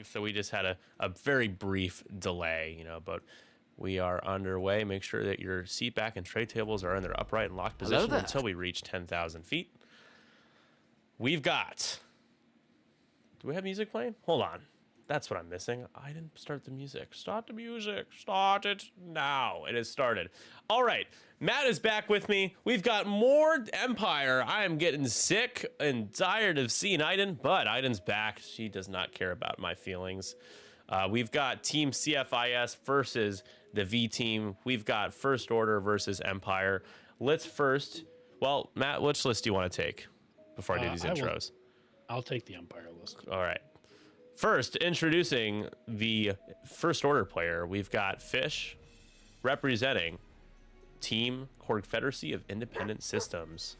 So we just had a very brief delay, but we are underway. Make sure that your seat back and tray tables are in their upright and locked position until we reach 10,000 feet. We've got... Do we have music playing? Hold on. That's what I'm missing. I didn't start the music. Start the music. Start it now. It has started. All right. Matt is back with me. We've got more Empire. I am getting sick and tired of seeing Aiden, but Aiden's back. She does not care about my feelings. We've got Team CFIS versus the V team. We've got First Order versus Empire. Let's first... Well, Matt, which list do you want to take before I do these intros? I'll take the Empire list. All right. First, introducing the First Order player, we've got Fish representing Team Confederacy of Independent Systems.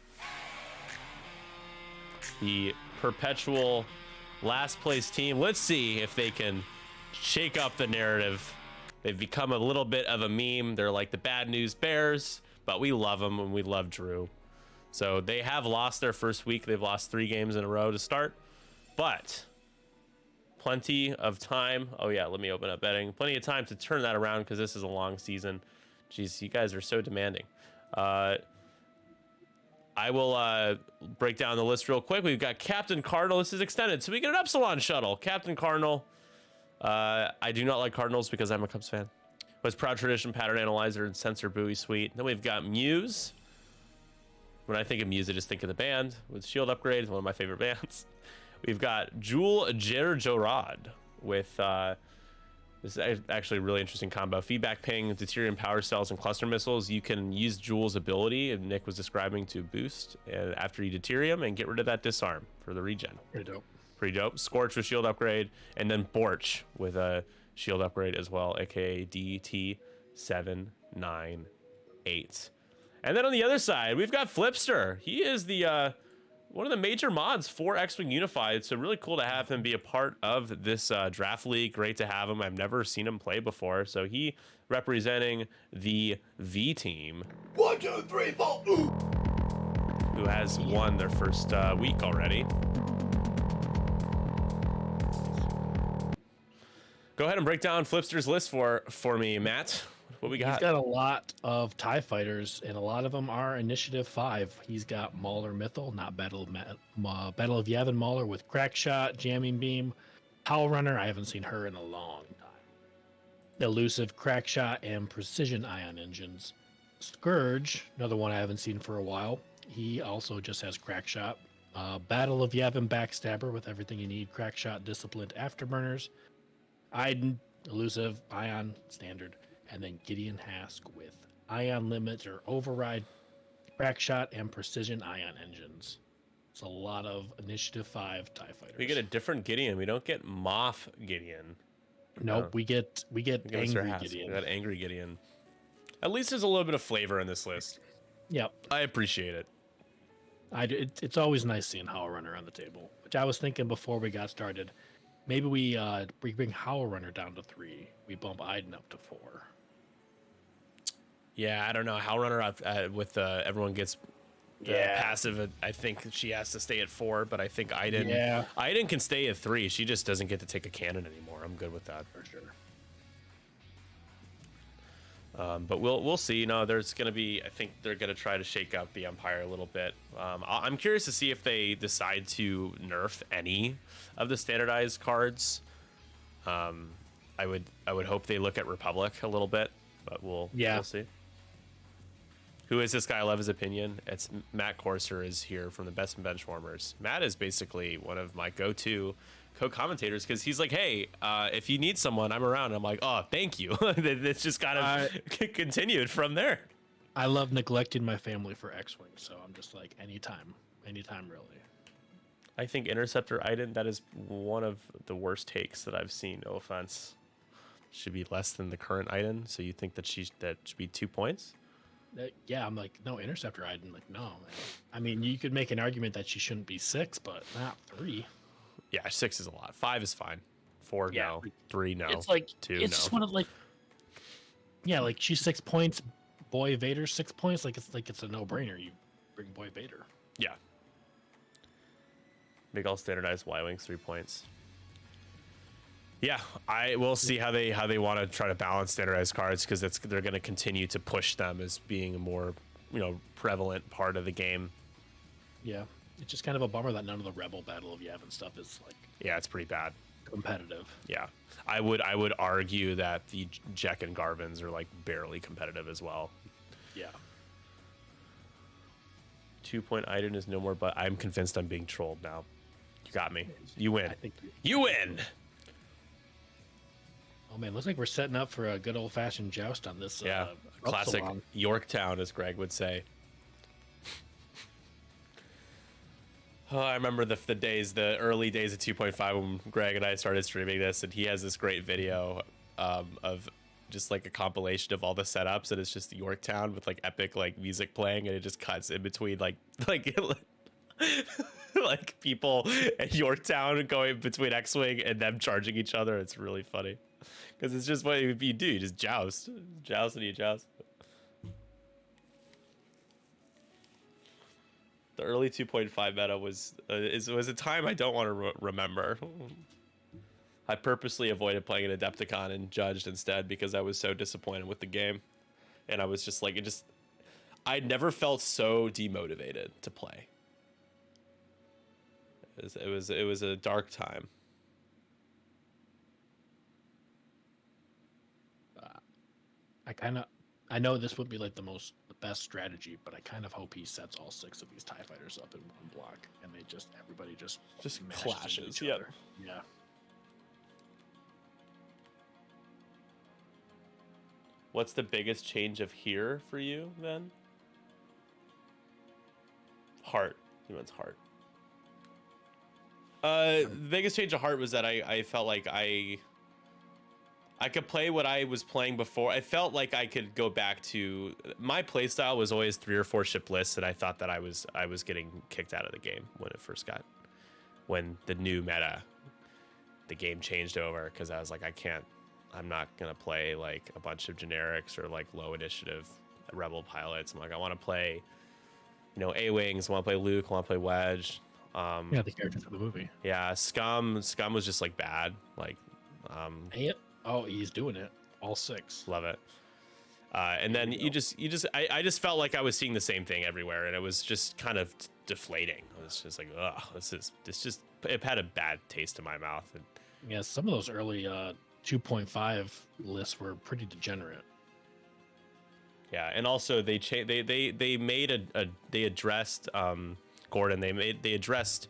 The perpetual last place team. Let's see if they can shake up the narrative. They've become a little bit of a meme. They're like the Bad News Bears, but we love them and we love Drew. So they have lost their first week. They've lost 3 games in a row to start, but plenty of time. Oh yeah, let me open up betting. Plenty of time to turn that around because this is a long season. Jeez, you guys are so demanding. I will break down the list real quick. We've got Captain Cardinal. This is extended, so we get an Epsilon shuttle. Captain Cardinal. I do not like Cardinals because I'm a Cubs fan. Was Proud Tradition, Pattern Analyzer, and Sensor Buoy Suite. Then we've got Muse. When I think of Muse, I just think of the band with Shield Upgrade, one of my favorite bands. We've got Jewel Jerjorad with this is actually a really interesting combo. Feedback ping, deuterium power cells, and cluster missiles. You can use Jewel's ability, and Nick was describing, to boost after you deuterium and get rid of that disarm for the regen. Pretty dope. Pretty dope. Scorch with shield upgrade, and then Borch with a shield upgrade as well, aka DT798. And then on the other side, we've got Flippster. He is the one of the major mods for X-Wing Unified, so really cool to have him be a part of this draft league. Great to have him. I've never seen him play before, so he representing the V team. 1, 2, 3, 4. Who has won their first week already. Go ahead and break down Flipster's list for me, Matt. What we got? He's got a lot of TIE fighters, and a lot of them are Initiative 5. He's got Mauler Mythal, not Battle of Yavin Mauler, with Crack Shot, Jamming Beam, Howl Runner. I haven't seen her in a long time. Elusive Crack Shot and Precision Ion Engines. Scourge, another one I haven't seen for a while. He also just has Crack Shot. Battle of Yavin Backstabber with everything you need. Crack Shot, Disciplined Afterburners. Iden, Elusive, Ion, Standard. And then Gideon Hask with Ion Limit or Override, Crack Shot, and Precision Ion Engines. It's a lot of Initiative 5 TIE fighters. We get a different Gideon. We don't get Moff Gideon. Nope, we get Angry Gideon. We got Angry Gideon. At least there's a little bit of flavor in this list. Yep. I appreciate it. It's always nice seeing Howl Runner on the table, which I was thinking before we got started. Maybe we bring Howl Runner down to 3. We bump Iden up to 4. Yeah, I don't know. Howl Runner with everyone gets passive. I think she has to stay at 4, but I think Iden can stay at 3. She just doesn't get to take a cannon anymore. I'm good with that for sure. But we'll see. There's going to be. I think they're going to try to shake up the Empire a little bit. I'm curious to see if they decide to nerf any of the standardized cards. I would hope they look at Republic a little bit, but we'll see. Who is this guy? I love his opinion. It's Matt Corser is here from the Best Benchwarmers. Matt is basically one of my go-to co-commentators because he's like, hey, if you need someone, I'm around. And I'm like, oh, thank you. It's just kind of continued from there. I love neglecting my family for X-Wing, so I'm just like, anytime really. I think Interceptor Iden, that is one of the worst takes that I've seen. No offense. Should be less than the current Iden. So you think that that should be 2 points? Yeah, I'm like, no, Interceptor Iden. Like, no. Man. I mean, you could make an argument that she shouldn't be 6, but not 3. Yeah, 6 is a lot. 5 is fine. 4, no. 3, no. It's like 2, it's just one of like, yeah, like she's 6 points. Boy Vader's 6 points. Like it's a no-brainer. You bring Boy Vader. Yeah. Make all standardized Y-wings 3 points. Yeah, I will see how they want to try to balance standardized cards, because they're going to continue to push them as being a more, prevalent part of the game. Yeah, it's just kind of a bummer that none of the Rebel Battle of Yavin stuff is like. Yeah, it's pretty bad. Competitive. Yeah, I would argue that the Jek and Garvins are like barely competitive as well. Yeah. 2-point Iden is no more, but I'm convinced I'm being trolled now. You got me. You win. I think you win. Oh man, looks like we're setting up for a good old fashioned joust on this. Yeah, classic Yorktown, as Greg would say. Oh, I remember the early days of 2.5 when Greg and I started streaming this, and he has this great video of just like a compilation of all the setups, and it's just Yorktown with like epic like music playing, and it just cuts in between like like people at Yorktown going between X-Wing and them charging each other. It's really funny because it's just what you do. You just joust and you joust. The early 2.5 meta was a time I don't want to remember. I purposely avoided playing an Adepticon and judged instead because I was so disappointed with the game, and I was just like, I never felt so demotivated to play. It was a dark time. I know this would be like the best strategy, but I kind of hope he sets all 6 of these TIE fighters up in one block, and everybody just clashes. Yeah. What's the biggest change of here for you then? Heart. He wants heart. The biggest change of heart was that I felt like I could play what I was playing before. I felt like I could go back to my playstyle was always 3 or 4 ship lists, and I thought that I was getting kicked out of the game when the new meta, the game changed over, because I was like, I'm not gonna play like a bunch of generics or like low initiative rebel pilots. I'm like, I want to play, A-Wings. I want to play Luke. I want to play Wedge. The characters of the movie. Yeah, Scum was just like bad. Like, oh, he's doing it. All 6. Love it. And then I just felt like I was seeing the same thing everywhere, and it was just kind of deflating. It was just like, ugh, it had a bad taste in my mouth. And yeah, some of those early 2.5 lists were pretty degenerate. Yeah, and also they addressed Gordon. They addressed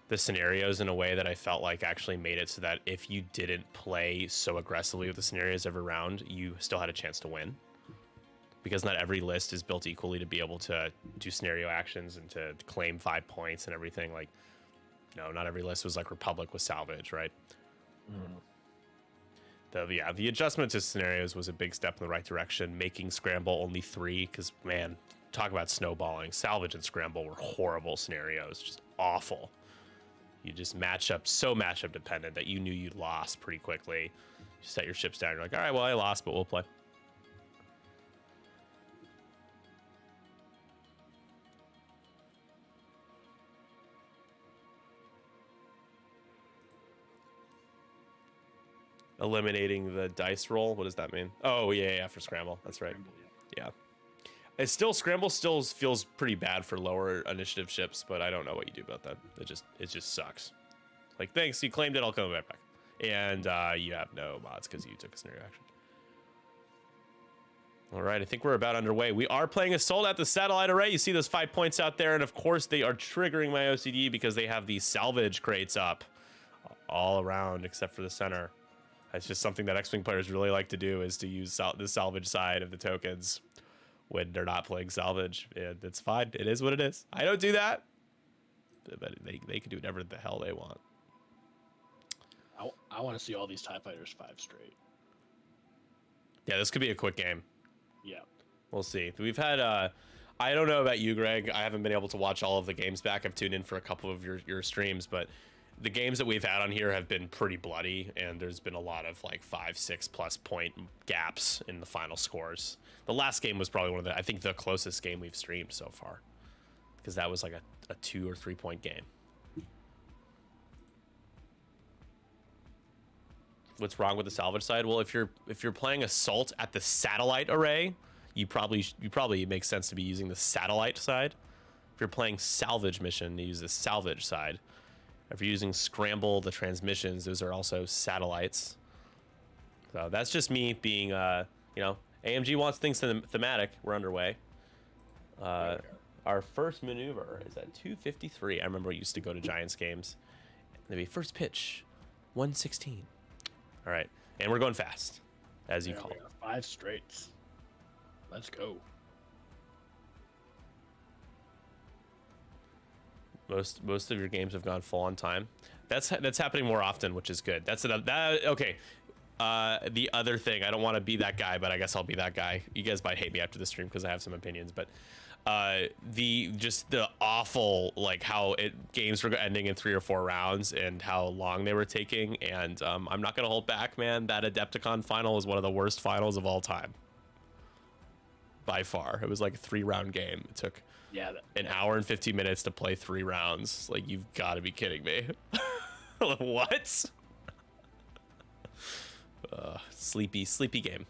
the scenarios in a way that I felt like actually made it so that if you didn't play so aggressively with the scenarios every round, you still had a chance to win. Because not every list is built equally to be able to do scenario actions and to claim 5 points and everything. Like, not every list was like Republic with salvage, right? The adjustment to scenarios was a big step in the right direction. Making scramble only 3, because man, talk about snowballing. Salvage and scramble were horrible scenarios, just awful. You just matchup dependent that you knew you lost pretty quickly. You set your ships down. You're like, all right, well, I lost, but we'll play. Eliminating the dice roll. What does that mean? Oh, yeah, for scramble. That's right. Yeah. Scramble still feels pretty bad for lower initiative ships, but I don't know what you do about that. It just sucks. Like, thanks, you claimed it, I'll come right back. And you have no mods because you took a scenario action. All right, I think we're about underway. We are playing Assault at the satellite array. You see those 5 points out there, and of course they are triggering my OCD because they have these salvage crates up all around except for the center. It's just something that X-Wing players really like to do, is to use the salvage side of the tokens when they're not playing salvage, and it's fine. It is what it is. I don't do that, but they can do whatever the hell they want. I want to see all these TIE fighters 5 straight. Yeah, this could be a quick game. Yeah, we'll see. We've had I don't know about you, Greg. I haven't been able to watch all of the games back. I've tuned in for a couple of your streams, but the games that we've had on here have been pretty bloody, and there's been a lot of like 5-6+ point gaps in the final scores. The last game was probably I think the closest game we've streamed so far, because that was like a 2 or 3 point game. What's wrong with the salvage side? Well, if you're playing assault at the satellite array, you probably it makes sense to be using the satellite side. If you're playing salvage mission, you use the salvage side. If you're using scramble, the transmissions, those are also satellites. So that's just me being, AMG wants things thematic. We're underway. Our first maneuver is at 2:53. I remember we used to go to Giants games. There'd be first pitch, 1:16. All right, and we're going fast, as you call it. 5 straights. Let's go. Most of your games have gone full on time. That's happening more often, which is good. Okay. The other thing, I don't want to be that guy, but I guess I'll be that guy. You guys might hate me after the stream because I have some opinions, but the awful, like, how games were ending in 3 or 4 rounds and how long they were taking, and I'm not gonna hold back, man. That Adepticon final was one of the worst finals of all time, by far. It was like a 3-round game. It took an hour and 50 minutes to play 3 rounds. Like, you've got to be kidding me. What? Sleepy game.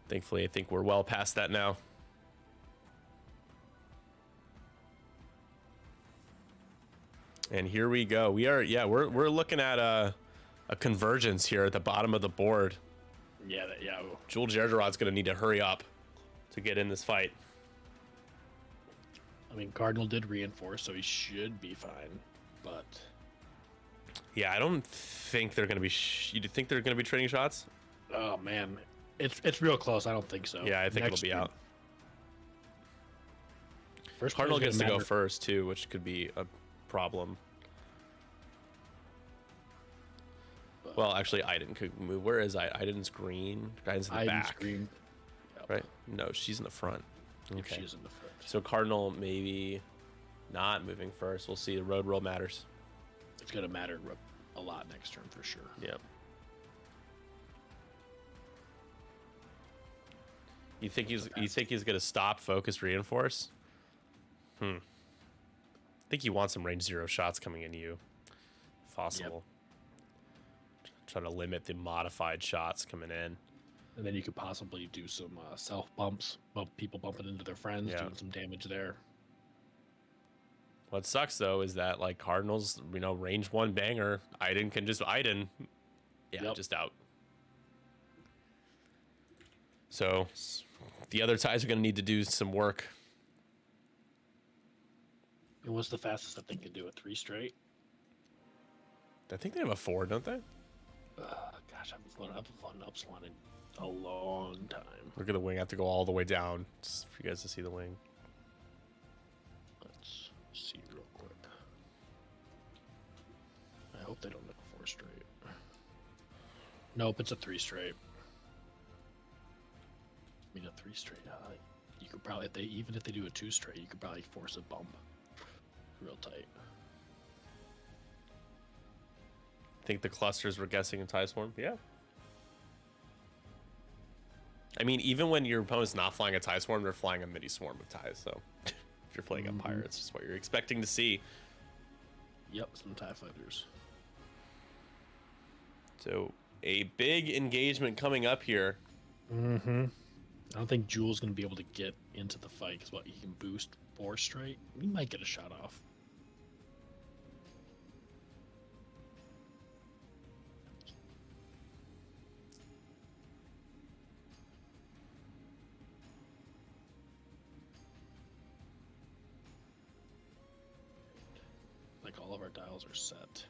Thankfully, I think we're well past that now. And here we go. We're looking at a convergence here at the bottom of the board. Yeah. Jewel Gergerod's gonna need to hurry up to get in this fight. I mean, Cardinal did reinforce, so he should be fine. But yeah, I don't think they're gonna be. You think they're gonna be trading shots? Oh man, it's real close. I don't think so. Yeah, I think it'll be out. First Cardinal gets to go first too, which could be a problem. Well, actually, Aiden could move. Where is Aiden's green? Aiden's in the back. Green. Yep. Right? No, she's in the front. Okay. She's in the front. So Cardinal maybe not moving first. We'll see. The road roll matters. It's gonna matter a lot next turn for sure. Yep. You think he's gonna stop, focus, reinforce? I think he wants some range 0 shots coming into you, if possible. Yep. Try to limit the modified shots coming in. And then you could possibly do some self bumps, people bumping into their friends, doing some damage there. What sucks though is that, like, Cardinals, range 1 banger, Aiden can just just out. So the other ties are going to need to do some work. And what's the fastest that they can do? 3 straight? I think they have a 4, don't they? Gosh, I've been flooding Upsilon in a long time. Look at the wing. I have to go all the way down just for you guys to see the wing. Let's see real quick. I hope they don't make a 4 straight. Nope, it's a 3 straight. I mean, a 3 straight. You could probably, even if they do a 2 straight, you could probably force a bump real tight. Think the clusters were guessing in tie swarm? Yeah. I mean, even when your opponent's not flying a tie swarm, they're flying a midi swarm of ties. So if you're playing Empire, it's just what you're expecting to see. Yep, some TIE fighters. So a big engagement coming up here. I don't think Jewel's going to be able to get into the fight because he can boost 4 straight. He might get a shot off. Like, all of our dials are set.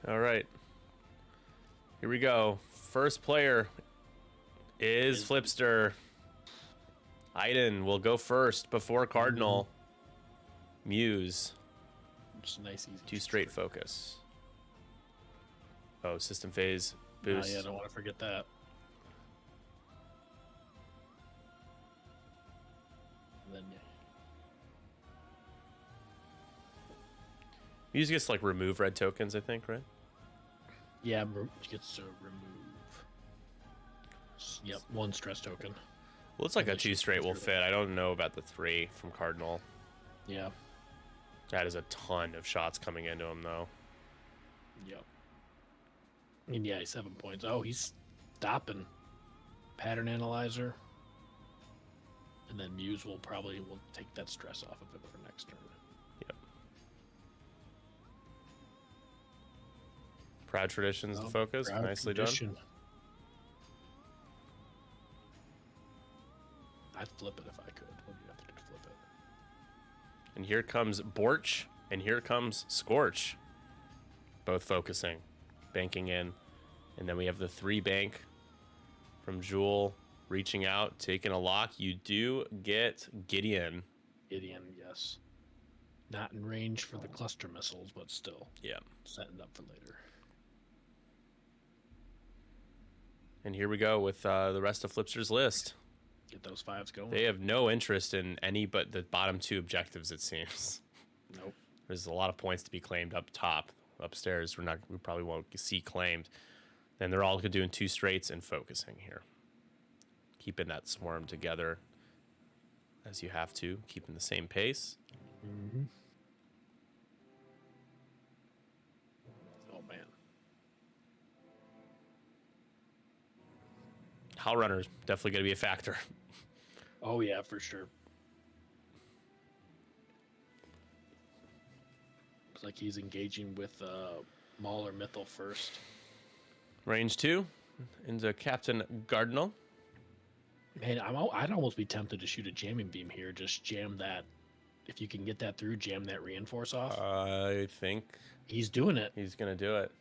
All right. Here we go. First player is Flippster. Aiden will go first before Cardinal. Muse. Just a nice, easy 2 straight focus. Oh, system phase boost. Yeah, I don't want to forget that. And then, Muse gets like remove red tokens, I think, right? Yeah, gets to remove Yep, 1 stress token. Looks like a 2 straight will fit. I don't know about the 3 from Cardinal. Yeah. That is a ton of shots coming into him, though. Yep. And yeah, he's 7 points. Oh, he's stopping. Pattern Analyzer. And then Muse will take that stress off of him for next turn. Yep. Proud Tradition's the focus. Nicely Tradition. done. I'd flip it if I could. What do you have to do to flip it? And here comes Borch, and here comes Scorch. Both focusing, banking in. And then we have the 3 bank from Jewel reaching out, taking a lock. You do get Gideon. Gideon, yes. Not in range for the cluster missiles, but still. Yeah. Setting up for later. And here we go with the rest of Flippster's list. Get those 5s going. They have no interest in any but the bottom 2 objectives, it seems. Nope. There's a lot of points to be claimed up top. Upstairs, we probably won't see claimed. Then they're all doing 2 straights and focusing here. Keeping that swarm together as you have to, keeping the same pace. Mm-hmm. Oh, man. Howl Runner's definitely going to be a factor. Oh, yeah, for sure. Looks like he's engaging with Maul or Mythal first. Range 2 into Captain Cardinal. Man, I'd almost be tempted to shoot a jamming beam here. Just jam that. If you can get that through, jam that reinforce off. I think he's doing it. He's going to do it.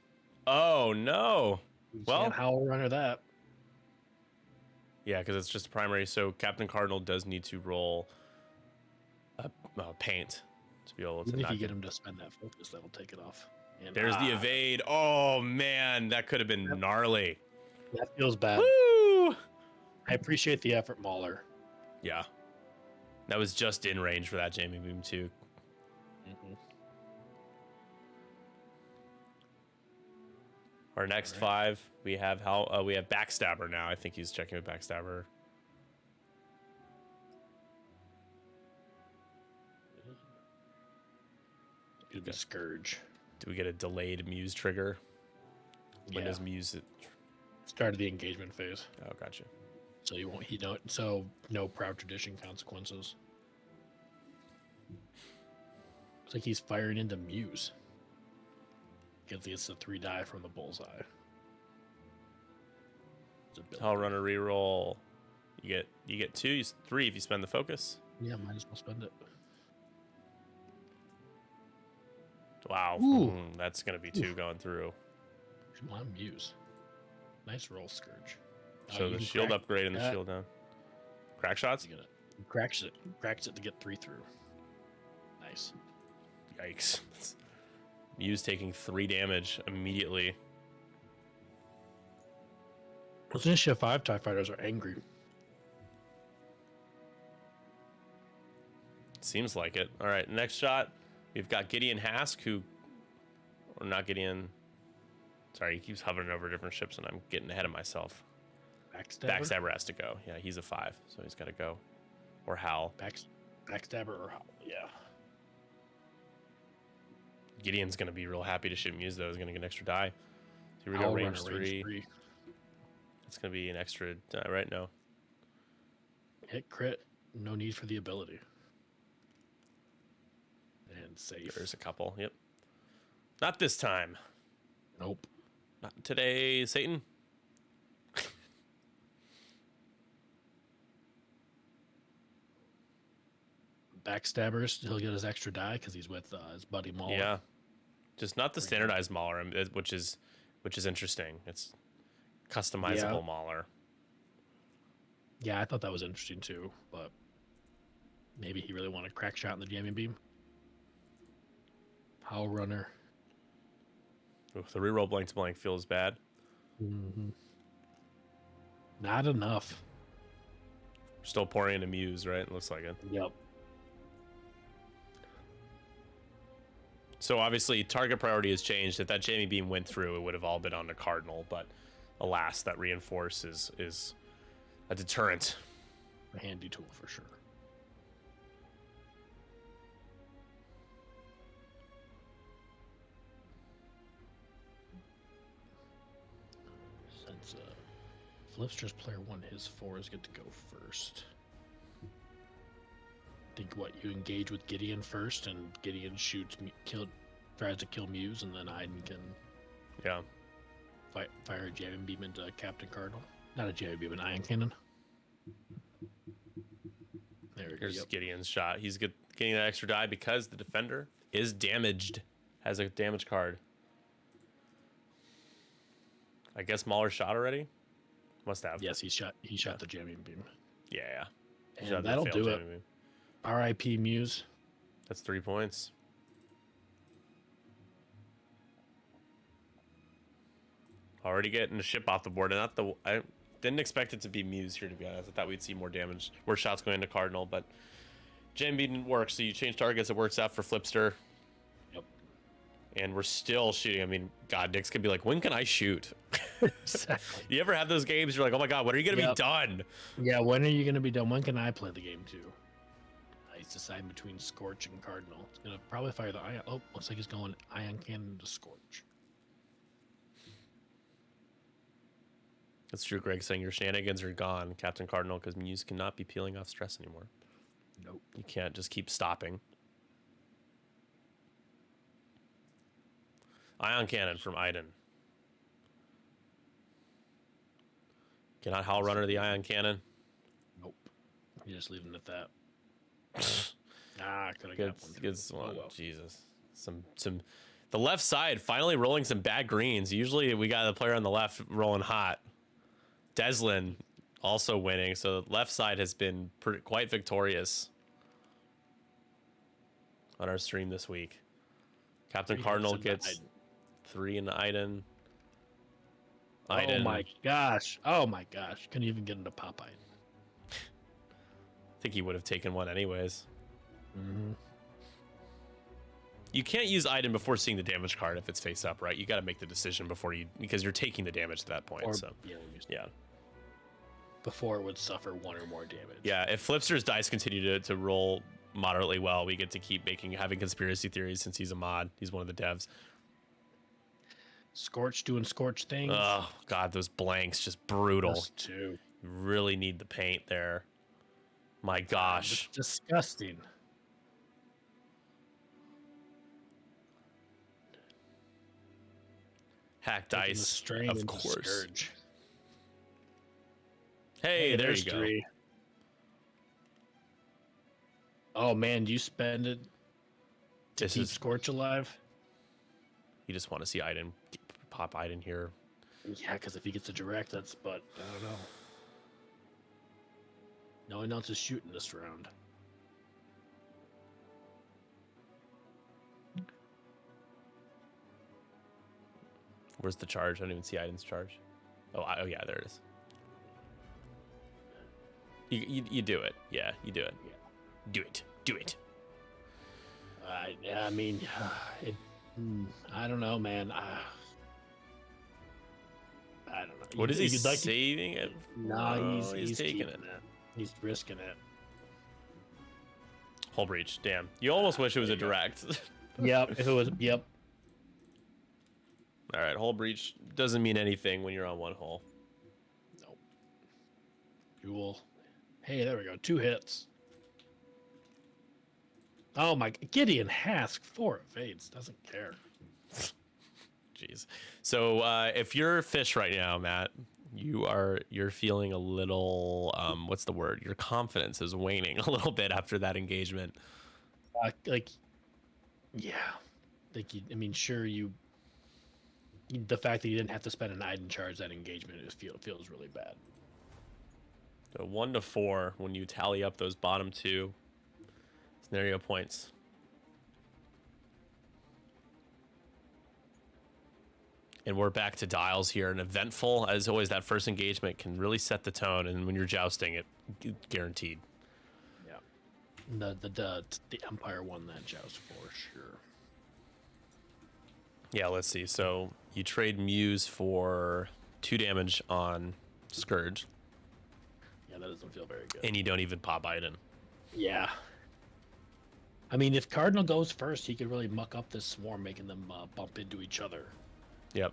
Oh, no. You can't Howl Runner that. Yeah, because it's just a primary. So Captain Cardinal does need to roll a paint to be able to. Even if you get him to spend that focus, that'll take it off. And, there's the evade. Oh man, that could have been gnarly. That feels bad. Woo! I appreciate the effort, Mauler. Yeah, that was just in range for that jamming beam too. Mm-hmm. Our next 5, we have we have Backstabber now. I think he's checking with Backstabber. The Scourge. Do we get a delayed Muse trigger? When does Muse started the engagement phase? Oh, gotcha. So you won't. So no Proud Tradition consequences. Looks like he's firing into Muse. Gets the 3 die from the bullseye. Howl Runner reroll. You get 2, 3 if you spend the focus. Yeah, might as well spend it. Wow, that's gonna be 2 going through. Come on, Muse. Nice roll, Scourge. So the shield upgrade and the shield down. Crack shots. Cracks it to get 3 through. Nice. Yikes. Muse taking 3 damage immediately. Those Initiative 5 TIE fighters are angry. Seems like it. All right, next shot. We've got Gideon Hask, or not Gideon. Sorry, he keeps hovering over different ships, and I'm getting ahead of myself. Backstabber has to go. Yeah, he's a 5, so he's got to go. Or Howl. Backstabber or Howl, yeah. Gideon's going to be real happy to shoot Muse, though. He's going to get an extra die. Here we go, range 3. It's going to be an extra die, right? No. Hit crit. No need for the ability. And safe. There's a couple, yep. Not this time. Nope. Not today, Satan. Backstabbers, he'll get his extra die because he's with his buddy Mauler. Yeah. Just not the standardized Mauler, which is interesting. It's customizable Mauler. Yeah, I thought that was interesting too, but maybe he really wanted a crack shot in the jamming beam. Howl Runner. Ooh, the reroll blank to blank feels bad. Mm-hmm. Not enough. We're still pouring into Muse, right? It looks like it. Yep. So obviously, target priority has changed. If that jamming beam went through, it would have all been on the Cardinal. But alas, that reinforce is A deterrent. A handy tool for sure. Since Flippster's player 1, his 4s get to go first. Think what you engage with Gideon first, and Gideon tries to kill Muse, and then Iden can fire a jamming beam into Captain Cardinal. Not a jamming beam, an ion cannon. There we go. Here's Gideon's shot. He's getting that extra die because the defender is damaged. Has a damage card. I guess Mauler shot already. Must have. Yes, he shot the jamming beam. Yeah. And that'll do it. Beam. R.I.P. Muse. That's 3 points. Already getting a ship off the board, and I didn't expect it to be Muse here, to be honest. I thought we'd see more damage, more shots going into Cardinal, but Jam didn't work, so you change targets. It works out for Flippster. Yep. And we're still shooting. I mean, God, Nick's could be like, when can I shoot? Exactly. You ever have those games? You're like, oh my God, when are you going to be done? Yeah, when are you going to be done? When can I play the game too? He's deciding between Scorch and Cardinal. He's going to probably fire the ion. Oh, looks like he's going ion cannon to Scorch. That's true, Greg, saying your shenanigans are gone, Captain Cardinal, because Muse cannot be peeling off stress anymore. Nope. You can't just keep stopping. Ion cannon from Iden. Cannot Howl Runner the ion cannon. Nope. You're just leaving it at that. I could have got one. Good one. Oh, well. Jesus. Some. The left side finally rolling some bad greens. Usually we got the player on the left rolling hot. Deslin also winning, so the left side has been quite victorious on our stream this week. Captain Cardinal gets 3 in Iden. Oh my gosh. Couldn't even get into pop Iden. I think he would have taken one anyways. Mm-hmm. You can't use Iden before seeing the damage card if it's face up, right? You got to make the decision because you're taking the damage at that point. Yeah. Before it would suffer 1 or more damage. Yeah, if Flipster's dice continue to roll moderately well, we get to keep having conspiracy theories since he's a mod. He's one of the devs. Scorch doing Scorch things. Oh, God, those blanks, just brutal. Those two. You really need the paint there. My gosh. It's disgusting. Hack dice, of course. Scourge. Hey, there you go. 3. Oh man, do you spend it to keep Scorch alive? You just want to see Iden pop Iden here. Yeah, because if he gets a direct, I don't know. No one else is shooting this round. Where's the charge? I don't even see Iden's charge. Oh yeah, there it is. You do it. Yeah, you do it. Yeah. Do it. I mean, I don't know, man. I don't know. What is he saving it? No, he's taking it. He's risking it. Hull breach. Damn. You almost wish it was a direct. Yep. If it was. Yep. All right. Hull breach doesn't mean anything when you're on one hull. Nope. Jewel. Hey, there we go. 2 hits. Oh my! Gideon Hask 4 evades. Doesn't care. Jeez. So if you're fish right now, Matt, you're feeling a little what's the word? Your confidence is waning a little bit after that engagement. The fact that you didn't have to spend an Iden charge that engagement feels really bad. So 1 to 4 when you tally up those bottom 2 scenario points. And we're back to dials here. And eventful, as always, that first engagement can really set the tone. And when you're jousting, it guaranteed. Yeah. The Empire won that joust for sure. Yeah, let's see. So you trade Muse for 2 damage on Scourge. Yeah, that doesn't feel very good. And you don't even pop Iden. Yeah. I mean, if Cardinal goes first, he could really muck up this swarm, making them bump into each other. Yep.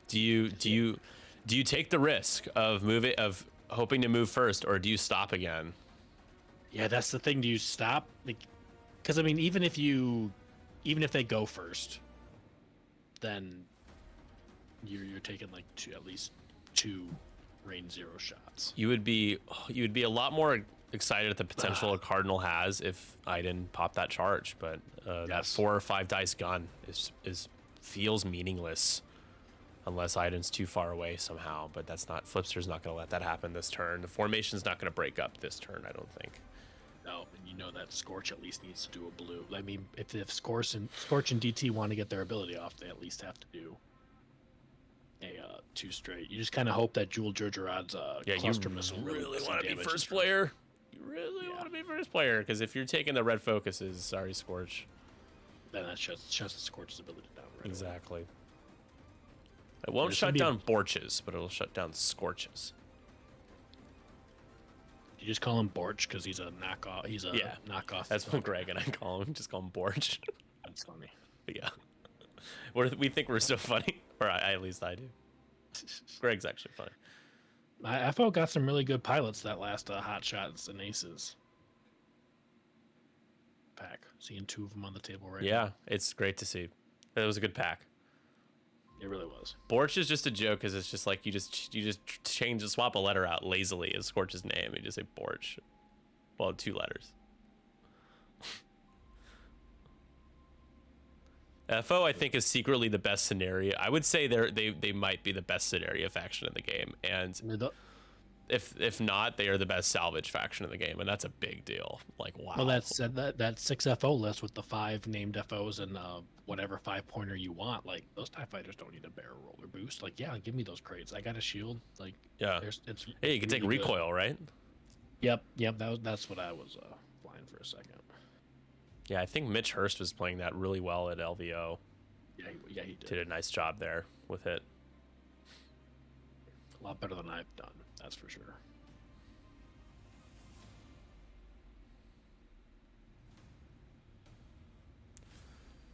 Do you take the risk of hoping to move first, or do you stop again? Yeah, that's the thing. Do you stop? Because I mean, even if they go first, then you're taking like at least two range 0 shots. You would be a lot more excited at the potential a Cardinal has if I didn't pop that charge, but that 4 or 5 dice gun feels meaningless unless Iden's too far away somehow. But that's not Flipster's not going to let that happen this turn. The formation's not going to break up this turn, I don't think. No, and you know that Scorch at least needs to do a blue. I mean, if Scorch and DT want to get their ability off, they at least have to do a 2 straight. You just kind of hope that Jewel Jurgerad's cluster missile really want to be first player. You really want to be first player, because if you're taking the red focuses, sorry, Scorch. Then that shuts the Scorch's ability down. Right Exactly. Away. It won't shut down Borches, but it'll shut down Scorches. You just call him Borch because he's a knockoff. He's a knockoff. That's what Greg and I call him. Just call him Borch. That's funny. Yeah. We think we're so funny, or at least I do. Greg's actually funny. FO got some really good pilots that last Hot Shots and Aces pack. Seeing 2 of them on the table right now. Yeah, it's great to see. It was a good pack. It really was. Borch is just a joke because it's just like you just swap a letter out lazily as Scorch's name. You just say Borch. Well, 2 letters. FO, I think, is secretly the best scenario. I would say they might be the best scenario faction in the game, and if not, they are the best salvage faction in the game, and that's a big deal. Like, wow. Well, that 6 FO list with the 5 named FOs and whatever 5-pointer you want. Like, those TIE fighters don't need a barrel roller boost. Like, yeah, give me those crates. I got a shield. Like, yeah, hey, you can take recoil, good. Right? Yep. That's what I was flying for a second. Yeah, I think Mitch Hurst was playing that really well at LVO. Yeah, he did. Did a nice job there with it. A lot better than I've done, that's for sure.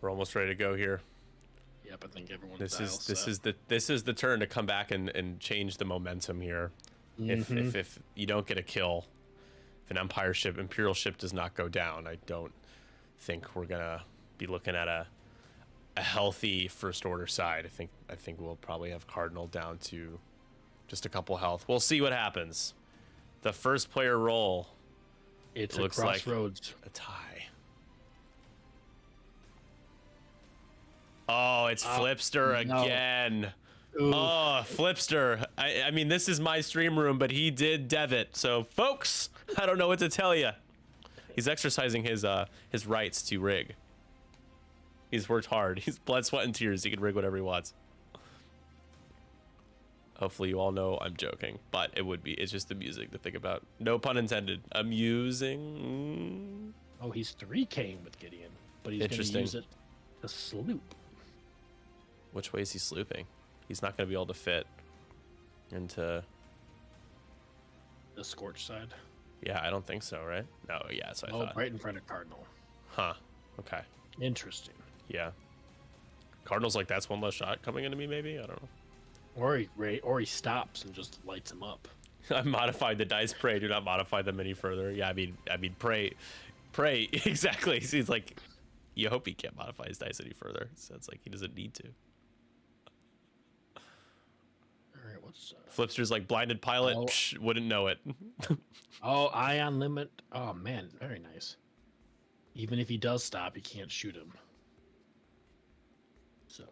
We're almost ready to go here. Yep, I think everyone's this is the turn to come back and change the momentum here. Mm-hmm. If you don't get a kill, if an Imperial ship does not go down, I don't think we're gonna be looking at a healthy first order side. I think we'll probably have Cardinal down to just a couple health. We'll see what happens. The first player roll. It looks crossroads. Like a tie. Oh, it's Flipster again. Ooh. Oh, Flipster. I mean, this is my stream room, but he did dev it. So, folks, I don't know what to tell you. He's exercising his rights to rig. He's worked hard. He's blood, sweat, and tears. He can rig whatever he wants. Hopefully you all know I'm joking, but it's just the music to think about. No pun intended. Amusing. Oh, he's 3K'ing with Gideon, but he's going to use it to sloop. Which way is he slooping? He's not going to be able to fit into the Scorch side. Yeah, I don't think so, right? No, yeah, so I thought. Right in front of Cardinal. Huh. Okay. Interesting. Yeah. Cardinal's like, that's one less shot coming into me, maybe? I don't know. Or he stops and just lights him up. I modified the dice. Pray, do not modify them any further. Yeah, I mean, pray, exactly. He's like, you hope he can't modify his dice any further. So it's like he doesn't need to. All right, what's Flipster's like blinded pilot. Wouldn't know it. Ion limit. Oh man, very nice. Even if he does stop, you can't shoot him. So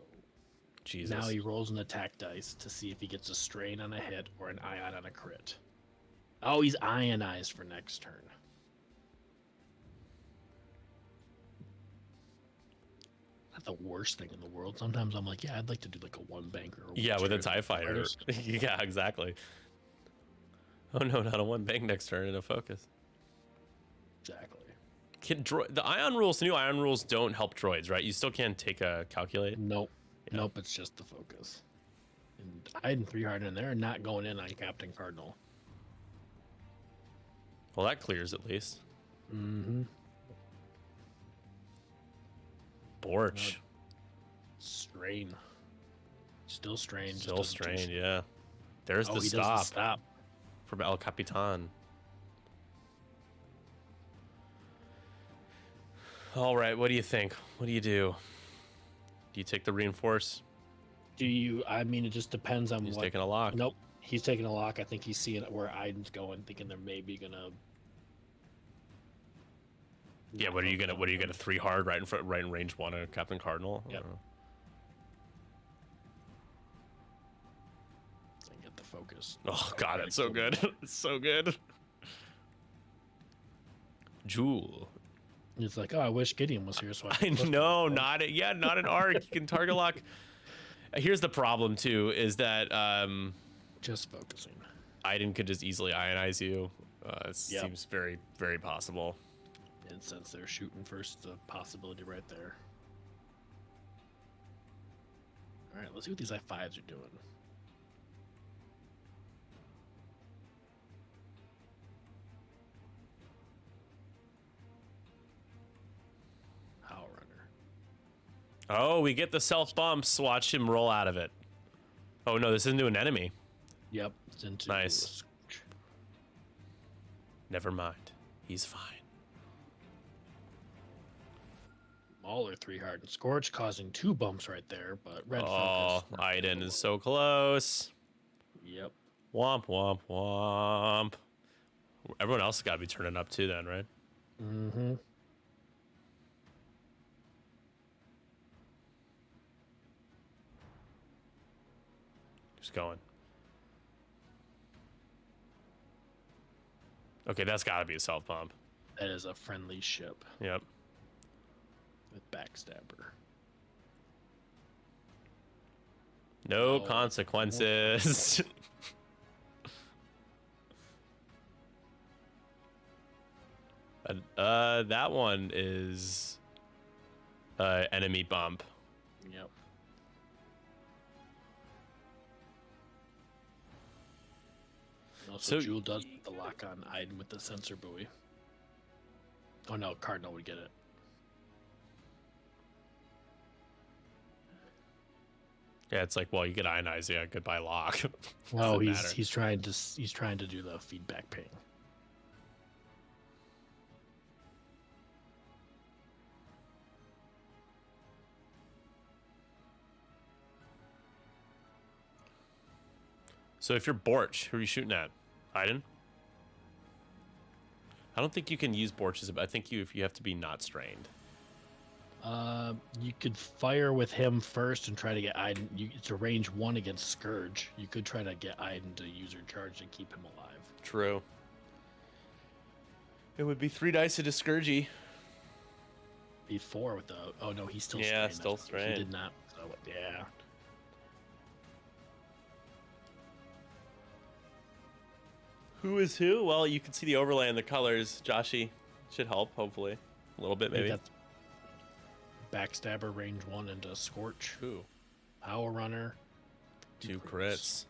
Jesus. Now he rolls an attack dice to see if he gets a strain on a hit or an ion on a crit. Oh, he's ionized for next turn. Not the worst thing in the world. Sometimes I'm like, yeah, I'd like to do like a one banker. Yeah, with a TIE fighter. Yeah, exactly. Oh no, not a one bank next turn and a focus. Exactly. The ion rules, the new ion rules don't help droids, right? You still can't take a calculate. Nope. Yeah. Nope. It's just the focus. And Iden 3 hard in there, not going in on Captain Cardinal. Well, that clears at least. Mm-hmm. Borch. Strain. Still strain. Still strained, yeah. There's the he stop, does the stop from El Capitan. All right, what do you think? What do you do? Do you take the reinforce? Do you? I mean, it just depends on He's what. taking a lock. Nope, he's taking a lock. I think he's seeing where Iden's going, thinking they're maybe gonna. Yeah, what are you gonna 3 hard right in front, right in range 1 of Captain Cardinal? Yep. Get the focus. Oh god, it's so good. It's so good. Jewel. It's like, oh, I wish Gideon was here. So I know, not an arc. You can target lock. Here's the problem too, is that just focusing. Iden could just easily ionize you. It seems very, very possible. And since they're shooting first, the possibility right there. All right, let's see what these I5s are doing. Howl Runner. Oh, we get the self bumps. Watch him roll out of it. Oh no, this is into an enemy. Yep, it's into nice. Never mind, he's fine. Mauler 3 hard and Scorch causing 2 bumps right there, but red focus. Oh, Iden is so close. Yep. Womp womp womp. Everyone else has got to be turning up too, then, right? Mm-hmm. Just going. Okay, that's got to be a self pump. That is a friendly ship. Yep. With Backstabber. No consequences. That one is enemy bump. Yep. Also, Jewel does the lock on Iden with the sensor buoy. Oh no, Cardinal would get it. Yeah, it's like, well, you get ionized, yeah, goodbye lock. Oh, he's trying to do the feedback ping. So if you're Borch, who are you shooting at? Iden? I don't think you can use Borch's. I think if you have to be not strained. You could fire with him first and try to get Iden. It's a range 1 against Scourge. You could try to get Iden to use her charge to keep him alive. True. It would be 3 dice to Scourgy. Be 4 with the. Oh no, he's still strained. Yeah, still strained. He did not. So yeah. Who is who? Well, you can see the overlay and the colors. Joshy should help, hopefully. A little bit, maybe. Backstabber, range 1 into Scorch. Who? Howl Runner. 2 crits.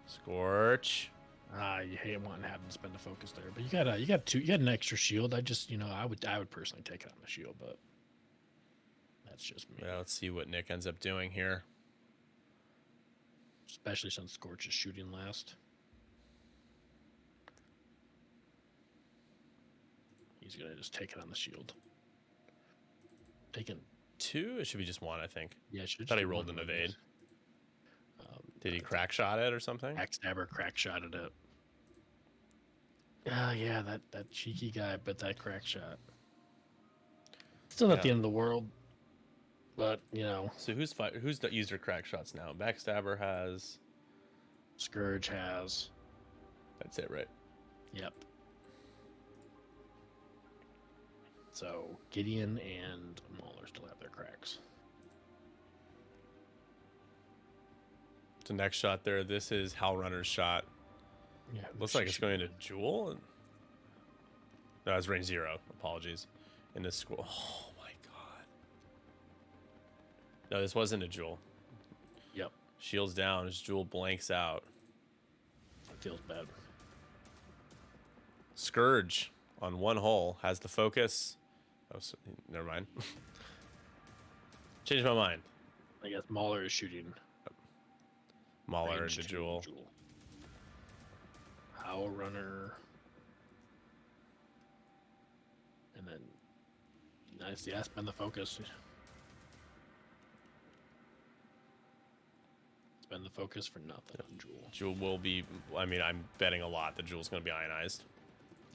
Scorch. You hate wanting to have them spend a focus there, but you got an extra shield. I would personally take it on the shield, but that's just me. Yeah, let's see what Nick ends up doing here. Especially since Scorch is shooting last. He's gonna just take it on the shield. Taking 2? It should be just 1, I think. Yeah, it should. I thought he rolled an evade. Did he crack shot it or something? Backstabber crack shotted it. Yeah, that cheeky guy, but that crack shot. Still not the end of the world, but you know. So who's used their crack shots now? Backstabber has. Scourge has. That's it, right? Yep. So Gideon and Mauler still have their cracks. So next shot there. This is Howl Runner's shot. Yeah, looks like it's going to Jewel. No, it's range 0. Apologies. In this school. Oh my god. No, this wasn't a Jewel. Yep. Shields down as Jewel blanks out. That feels bad. Scourge on one hull has the focus. Oh, so, never mind. Changed my mind. I guess Mauler is shooting. Mauler into Jewel. Howl Runner. And then, nice, yeah, spend the focus. Spend the focus for nothing on Jewel. Jewel will be, I mean, I'm betting a lot that Jewel's going to be ionized.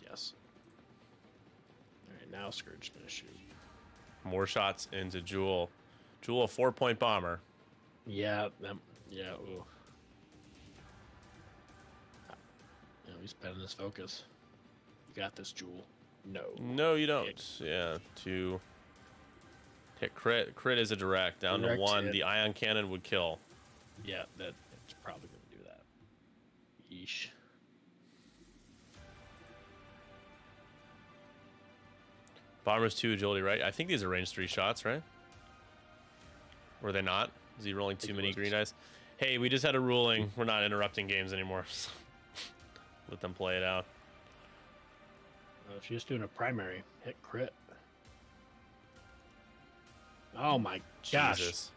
Yes. All right, now Scourge's going to shoot. More shots into Jewel. Jewel, a 4-point bomber. Yeah, yeah, ooh. You know, he's spending his focus. You got this, Jewel. No. No, you don't. Yeah, to hit crit. Crit is a direct. Down to 1. Hit. The ion cannon would kill. Yeah, that's probably going to do that. Yeesh. Bomber's 2 agility, right? I think these are range 3 shots, right? Were they not? Is he rolling too many green dice? Hey, we just had a ruling. We're not interrupting games anymore. Let them play it out. If she's doing a primary, hit crit. Oh my gosh. Jesus.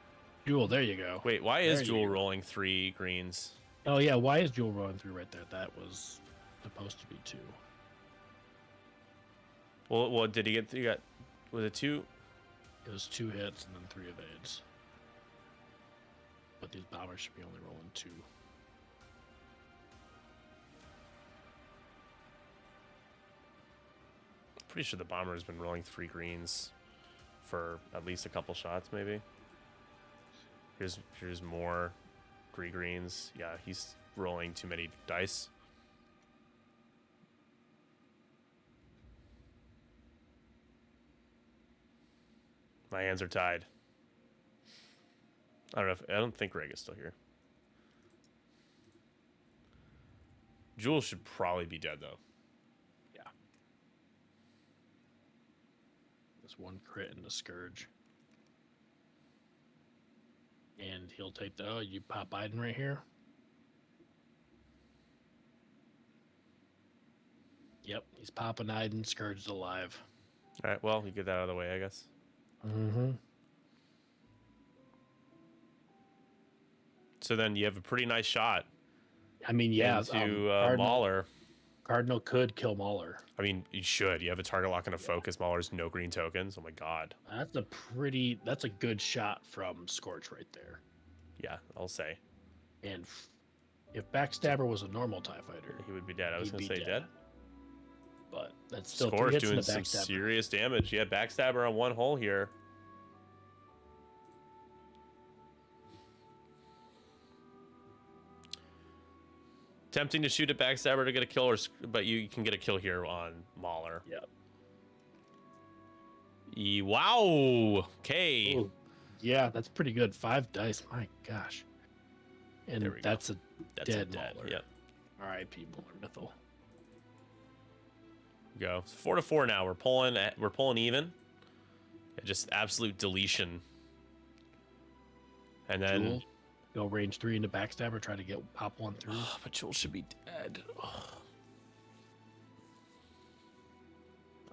Jewel, there you go. Wait, why is Jewel rolling 3 greens? Oh yeah, why is Jewel rolling 3 right there? That was supposed to be 2. Well, did he get? He got. Was it 2? It was 2 hits and then 3 evades. But these bombers should be only rolling 2. Pretty sure the bomber has been rolling 3 greens for at least a couple shots, maybe. Here's more 3 greens. Yeah, he's rolling too many dice. My hands are tied. I don't think Reg is still here. Jewel should probably be dead though. Yeah. This 1 crit into Scourge. And he'll take the, you pop Biden right here. Yep, he's popping Iden. Scourge is alive. All right, well, you get that out of the way, I guess. Mm-hmm. So then you have a pretty nice shot. I mean, yeah. To Mauler. Cardinal could kill Mauler. I mean, you should. You have a target lock and a focus. Mauler's no green tokens. Oh my god. That's a good shot from Scorch right there. Yeah, I'll say. And if Backstabber was a normal TIE fighter, he would be dead. I was going to say dead. But that's still Scorch doing some serious damage. Yeah, Backstabber on 1 hole here. Tempting to shoot at Backstabber to get a kill, but you can get a kill here on Mauler. Yep. Wow. Okay. Ooh. Yeah, that's pretty good. 5 dice. My gosh. And that's a dead Mauler. Yep. R.I.P. Mauler Mythal. Go 4-4 now. We're pulling even. Just absolute deletion. And then Jewel, go range 3 into Backstabber. Try to pop 1 through. But Jewel should be dead. Oh,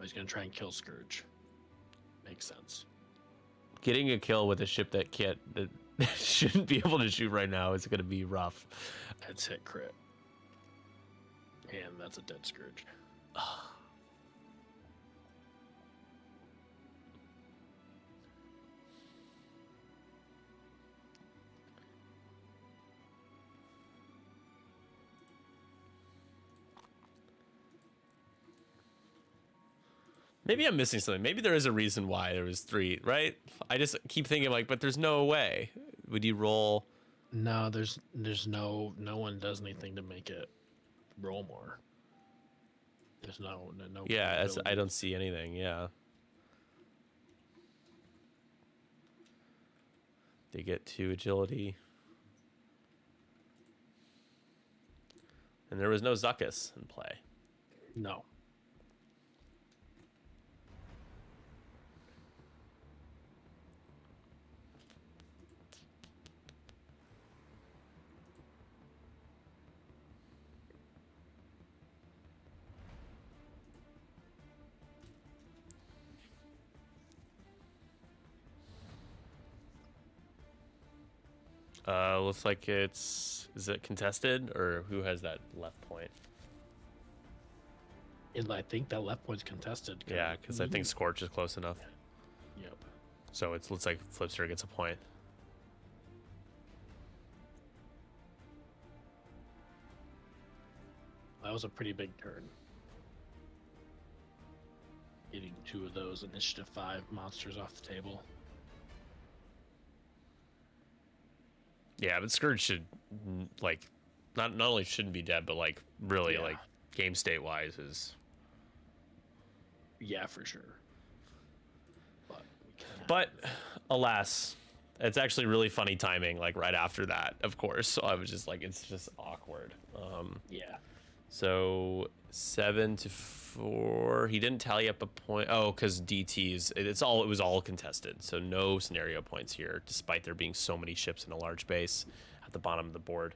he's gonna try and kill Scourge. Makes sense. Getting a kill with a ship that shouldn't be able to shoot right now is gonna be rough. That's hit crit. And that's a dead Scourge. Maybe I'm missing something. Maybe there is a reason why there was 3, right? I just keep thinking like, but there's no way. Would you roll? No, there's no one does anything to make it roll more. There's no. Yeah, I don't see anything. Yeah. They get 2 agility. And there was no Zuckuss in play. No. Looks like is it contested or who has that left point? And I think that left point's contested. Yeah, because I think Scorch is close enough. Yep. So it looks like Flippster gets a point. That was a pretty big turn. Getting 2 of those initiative 5 monsters off the table. Yeah, but Scourge should like not only shouldn't be dead, but like really like game state wise is. Yeah, for sure. But alas, it's actually really funny timing. Like right after that, of course. So I was just like, it's just awkward. Yeah. So 7-4. He didn't tally up a point. Oh, because DTs. It was all contested. So no scenario points here, despite there being so many ships in a large base at the bottom of the board.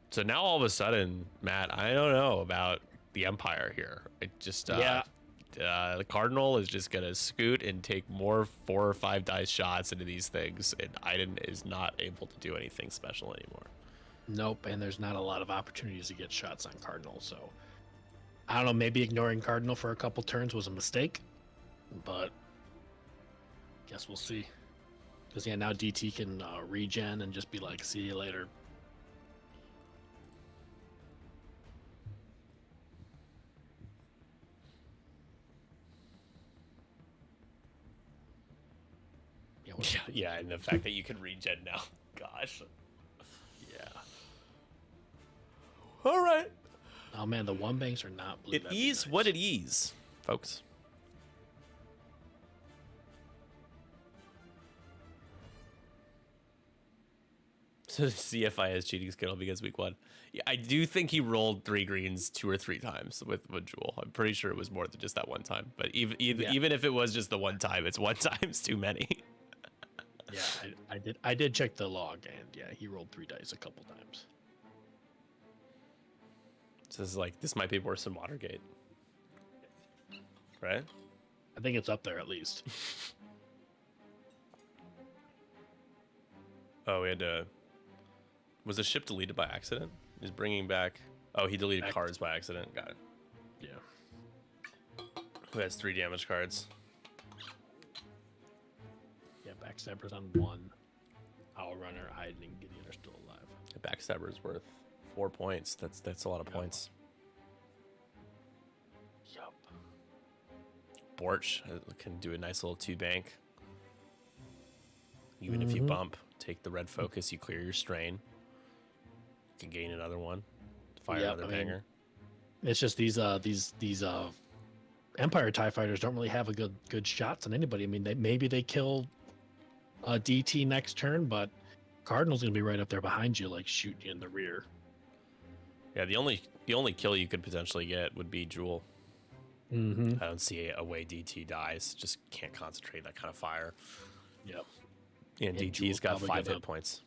So now all of a sudden, Matt, I don't know about the Empire here. It just the Cardinal is just gonna scoot and take more 4 or 5 dice shots into these things, and Iden is not able to do anything special anymore. Nope, and there's not a lot of opportunities to get shots on Cardinal, so I don't know, maybe ignoring Cardinal for a couple turns was a mistake, but guess we'll see. Because yeah, now DT can regen and just be like, see you later. Yeah, and the fact that you can regen now. Gosh. Yeah. All right. Oh man, the 1 banks are not blue. It is nice. What it is, folks. So the CFIS cheating skill because week 1. Yeah, I do think he rolled 3 greens 2 or 3 times with Jewel. I'm pretty sure it was more than just that one time. But even if it was just the one time, it's 1 time's too many. Yeah, I did check the log, and yeah, he rolled 3 dice a couple times. So this might be worse than Watergate, right? I think it's up there at least. Oh, we had to. Was the ship deleted by accident? He's bringing back. Oh, he deleted cards by accident. Got it. Yeah. Who has 3 damage cards? Yeah, Backstabber's on 1. Owl Runner, Iden, and Gideon are still alive. The Backstabber's worth 4 points. That's a lot of points. Yup. Borch can do a nice little 2 bank. Even if you bump, take the red focus, you clear your strain. You can gain another one. Fire another banger. It's just these Empire TIE fighters don't really have a good shots on anybody. I mean, maybe they kill DT next turn, but Cardinal's gonna be right up there behind you, like shooting you in the rear. Yeah, the only kill you could potentially get would be Jewel. I don't see a way DT dies. Just can't concentrate that kind of fire. Yep. And DT's got 5 hit points.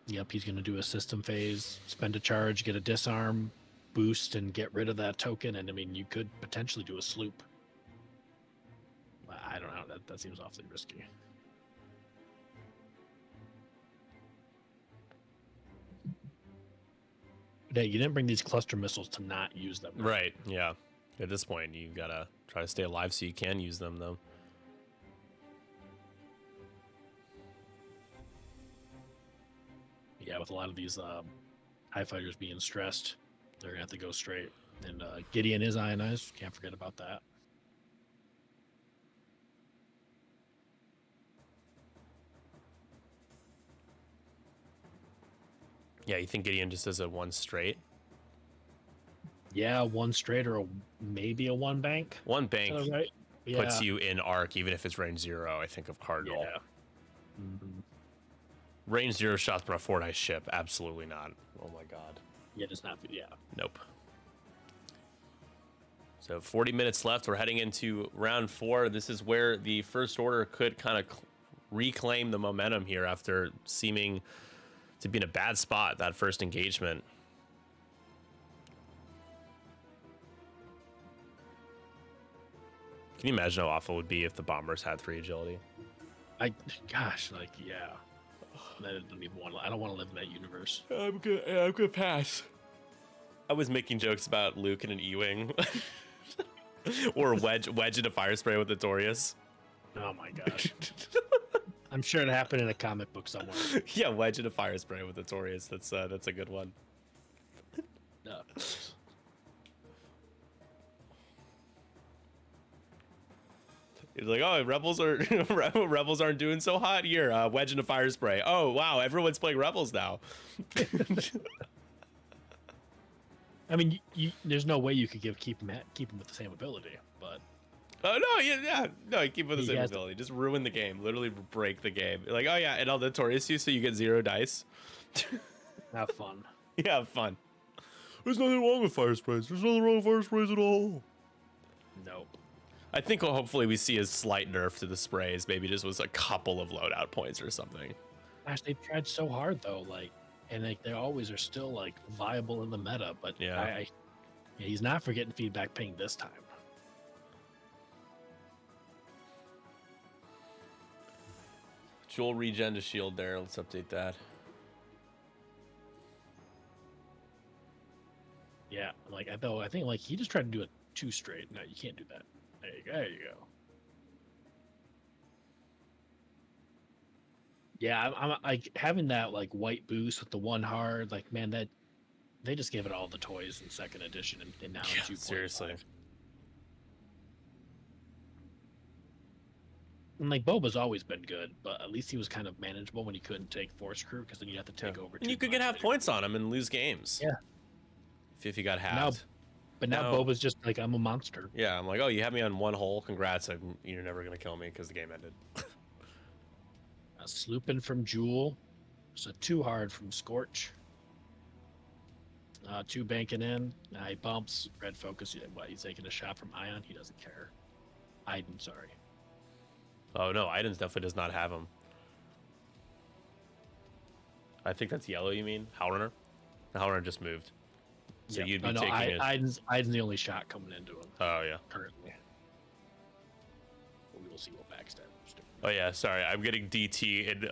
Yep, he's gonna do a system phase, spend a charge, get a disarm, boost, and get rid of that token. And I mean, you could potentially do a sloop. I don't know. That seems awfully risky. Yeah, you didn't bring these cluster missiles to not use them. Right, yeah. At this point, you gotta try to stay alive so you can use them, though. Yeah, with a lot of these TIE fighters being stressed, they're gonna have to go straight. And Gideon is ionized. Can't forget about that. Yeah, you think Gideon just does a 1 straight? Yeah, 1 straight or maybe a 1 bank. 1 bank right? puts you in arc, even if it's range 0, I think, of Cardinal. Yeah. Range 0 shots from a 4 dice ship, absolutely not. Oh my god. Yeah, it's not. Yeah. Nope. So 40 minutes left. We're heading into round 4. This is where the First Order could kind of reclaim the momentum here after seeming to be in a bad spot that first engagement. Can you imagine how awful it would be if the bombers had 3 agility? Gosh, like, yeah. I don't even want to. I don't want to live in that universe. I'm gonna pass. I was making jokes about Luke and an E-wing, or wedge in a fire spray with a Torius. Oh my gosh. I'm sure it happened in a comic book somewhere. Yeah, wedge in a fire spray with a Torius. That's a good one. No. It's like, oh, rebels aren't doing so hot here. Wedge in a fire spray. Oh wow, everyone's playing rebels now. I mean, there's no way you could keep him with the same ability, but. Oh no, no, keep with the same ability. Just ruin the game. Literally break the game. Like, oh yeah, and I'll notorious you so you get 0 dice. Have fun. Yeah, have fun. There's nothing wrong with fire sprays. There's nothing wrong with fire sprays at all. Nope. I think hopefully we see a slight nerf to the sprays. Maybe just was a couple of loadout points or something. Gosh, they've tried so hard though, like, and they always are still like viable in the meta. But yeah, he's not forgetting feedback ping this time. Dual regen to shield there. Let's update that. Yeah, like I think like he just tried to do it 2 straight. No, you can't do that. There you go. Yeah, I'm like having that like white boost with the 1 hard. Like, man, that they just gave it all the toys in 2nd edition, and now Yeah, 2.5. seriously. And like Boba's always been good, but at least he was kind of manageable when he couldn't take Force Crew, because then you have to take over. And you could get half points on him and lose games. Yeah. If you got halved. Now Boba's just like, I'm a monster. Yeah, I'm like, oh, you had me on 1 hole. Congrats. You're never gonna kill me because the game ended. Slooping from Jewel. So 2 hard from Scorch. 2 banking in. He bumps. Red focus. He's taking a shot from Ion. He doesn't care. Iden, sorry. Oh no, Iden's definitely does not have him. I think that's yellow, you mean? Howlrunner? The Howlrunner just moved. So you'd be taking it. Iden's the only shot coming into him. Oh yeah. Currently. But we will see what Backstabber's doing. Oh yeah, sorry. I'm getting DT and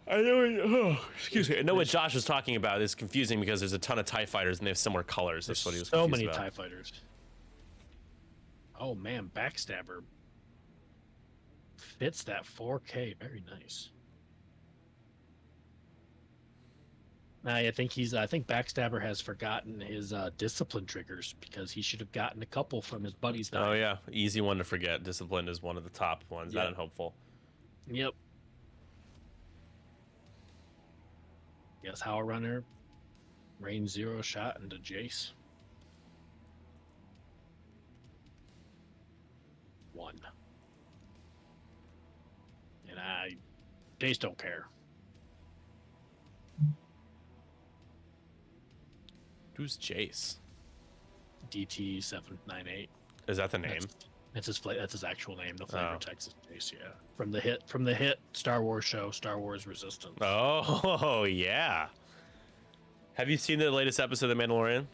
I know excuse me. I know what Josh was talking about is confusing because there's a ton of TIE fighters and they have similar colors. That's what he was so confused many about. TIE fighters. Oh man, Backstabber fits that 4K. Very nice. I think Backstabber has forgotten his discipline triggers, because he should have gotten a couple from his buddies. Oh yeah, easy one to forget. Discipline is one of the top ones. That unhopeful. Yep. Yes, Howlrunner, range 0 shot into Jace. 1. And Jace don't care. Who's Jace? DT 798. Is that the name? That's his actual name. The flavor text is Jace. Yeah, from the hit Star Wars show, Star Wars Resistance. Oh yeah. Have you seen the latest episode of The Mandalorian?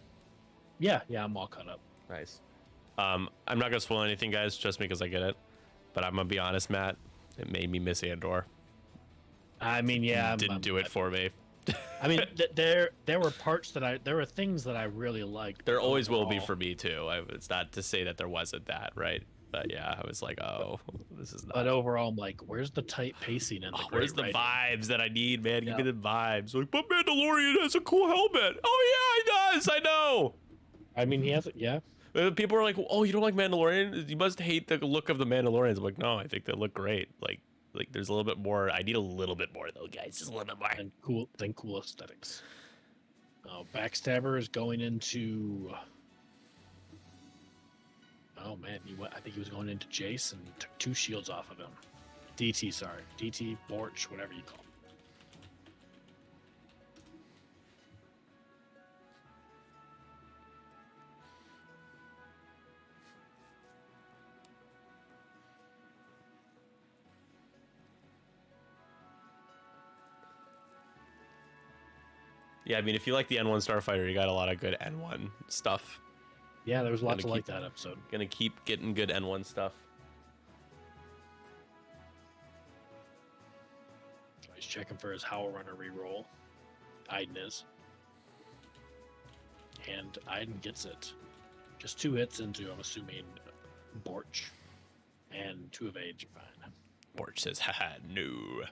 Yeah, I'm all caught up. Nice. I'm not gonna spoil anything, guys, just because I get it. But I'm gonna be honest, Matt. It made me miss Andor. I mean, yeah, didn't do it for me. I mean, there were there were things that I really liked. There always will be for me too. It's not to say that there wasn't that, right? But yeah, I was like, oh, this is not. But overall, I'm like, where's the tight pacing and where's the vibes that I need, man? Give me the vibes. Like, but Mandalorian has a cool helmet. Oh yeah, he does. I know. I mean, he has it. Yeah. People are like, oh, you don't like Mandalorian? You must hate the look of the Mandalorians. I'm like, no, I think they look great. Like there's a little bit more. I need a little bit more though, guys. Just a little bit more. Cool aesthetics. Backstabber is going into. Oh man, I think he was going into Jace and took 2 shields off of him. DT, sorry, DT, Borch, whatever you call him. Yeah, I mean, if you like the N1 Starfighter, you got a lot of good N1 stuff. Yeah, there was lots of like that episode. Gonna keep getting good N1 stuff. He's checking for his Howl Runner reroll. Iden is. And Iden gets it. Just 2 hits into, I'm assuming, Borch. And 2 of age, fine. Borch says, haha, no.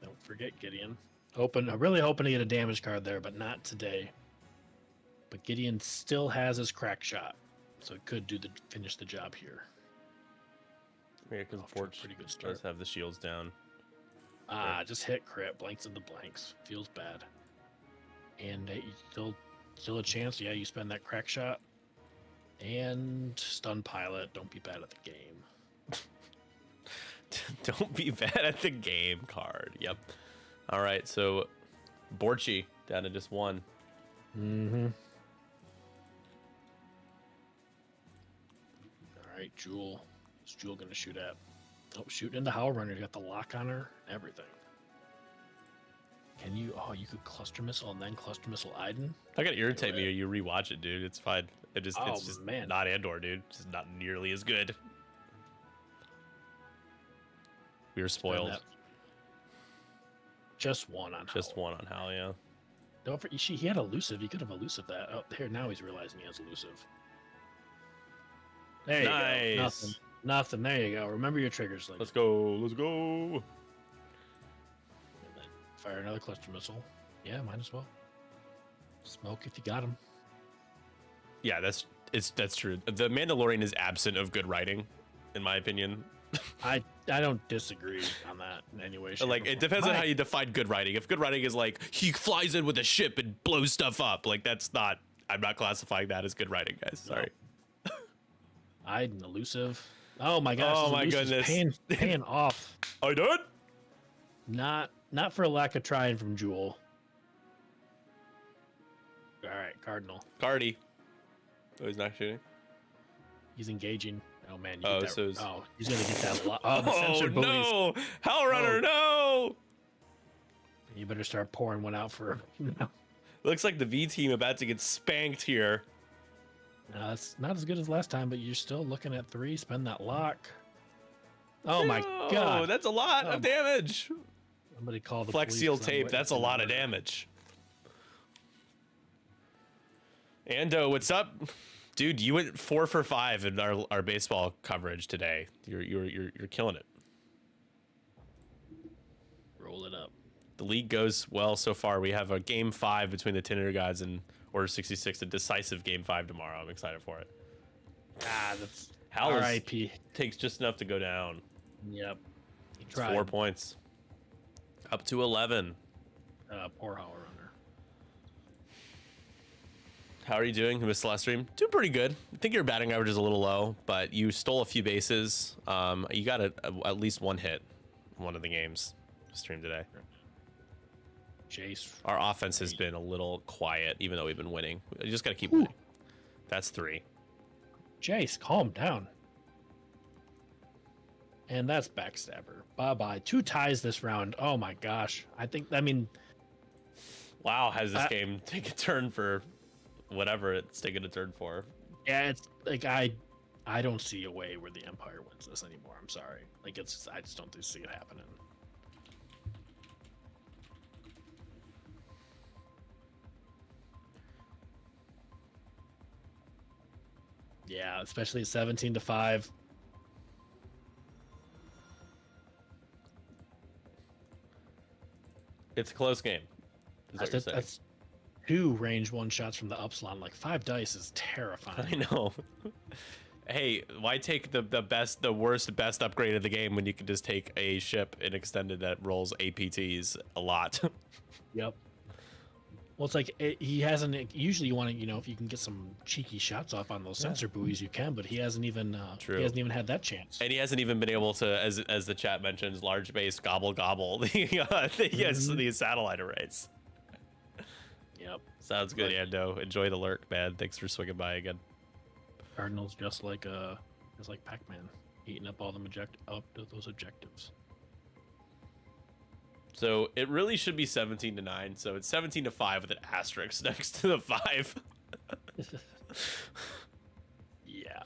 Don't forget Gideon. Really hoping to get a damage card there, but not today. But Gideon still has his crack shot, so it could finish the job here. Yeah, because Borch pretty good start. does have the shields down. Just hit crit, blanks into blanks. Feels bad. And still a chance. Yeah, you spend that crack shot. And stun pilot. Don't be bad at the game. Don't be bad at the game card. Yep. All right, so Borchy down to just 1. Mm-hmm. All right, Jewel. What's Jewel going to shoot at? Oh, shooting into Howl Runner. You got the lock on her. Everything. Can you... Oh, you could cluster missile and then cluster missile Iden? I gotta irritate me. You rewatch it, dude. It's fine. It's just man. not Andor, dude. It's just not nearly as good. We were spoiled. Just 1 on Just Howl. 1 on Hal, yeah. He had elusive. He could have elusive that. Oh, here, now he's realizing he has elusive. There you go. Nothing. There you go. Remember your triggers. Lady. Let's go. And then fire another cluster missile. Yeah, might as well. Smoke if you got him. Yeah, that's true. The Mandalorian is absent of good writing, in my opinion. I don't disagree on that in any way. Like, it depends on how you define good writing. If good writing is like he flies in with a ship and blows stuff up, like that's not. I'm not classifying that as good writing, guys. Sorry. Iden elusive. Oh my gosh. Oh my goodness. Paying off. I did. Not for a lack of trying from Jewel. All right, Cardinal. Cardi. Oh, he's not shooting. He's engaging. Oh man. He's gonna get that lot. Oh, the censored no! booties. Hell Runner, no! You better start pouring one out for him. Looks like the V team about to get spanked here. No, it's not as good as last time, but you're still looking at 3. Spend that lock. Oh my god. That's a lot of damage. Somebody call the Flex police. seal tape. That's a lot of damage. Ando, what's up? Dude, you went 4 for 5 in our baseball coverage today. You're killing it. Roll it up. The league goes well so far. We have a game 5 between the Tinder guys and Order 66, a decisive game 5 tomorrow. I'm excited for it. That's RIP. Takes just enough to go down. Yep. He tried. 4 points. Up to 11. Poor Howl Runner. How are you doing? You missed the last stream. Doing pretty good. I think your batting average is a little low, but you stole a few bases. You got at least 1 hit in one of the games streamed today. Jace. Our offense has been a little quiet, even though we've been winning. We just got to keep winning. That's 3. Jace, calm down. And that's Backstabber. Bye-bye. 2 ties this round. Oh my gosh. Wow, has this game taken a turn for whatever it's taken a turn for? Yeah, it's like I don't see a way where the Empire wins this anymore. I'm sorry. Like I just don't see it happening. Yeah, especially 17-5. It's a close game. That's 2 range 1 shots from the Upsilon. Like 5 dice is terrifying. I know. Hey, why take the worst best upgrade of the game when you can just take a ship in extended that rolls APTs a lot? Yep. Well, it's like he hasn't. Usually, you want to, if you can get some cheeky shots off on those sensor buoys, you can. But he hasn't even. True. He hasn't even had that chance. And he hasn't even been able to, as the chat mentions, large base gobble these satellite arrays. Yep. Sounds good, Ando. Enjoy the lurk, man. Thanks for swinging by again. Cardinals just like Pac-Man, eating up all those objectives. So it really should be 17-9. So it's 17-5 with an asterisk next to the 5. Yeah.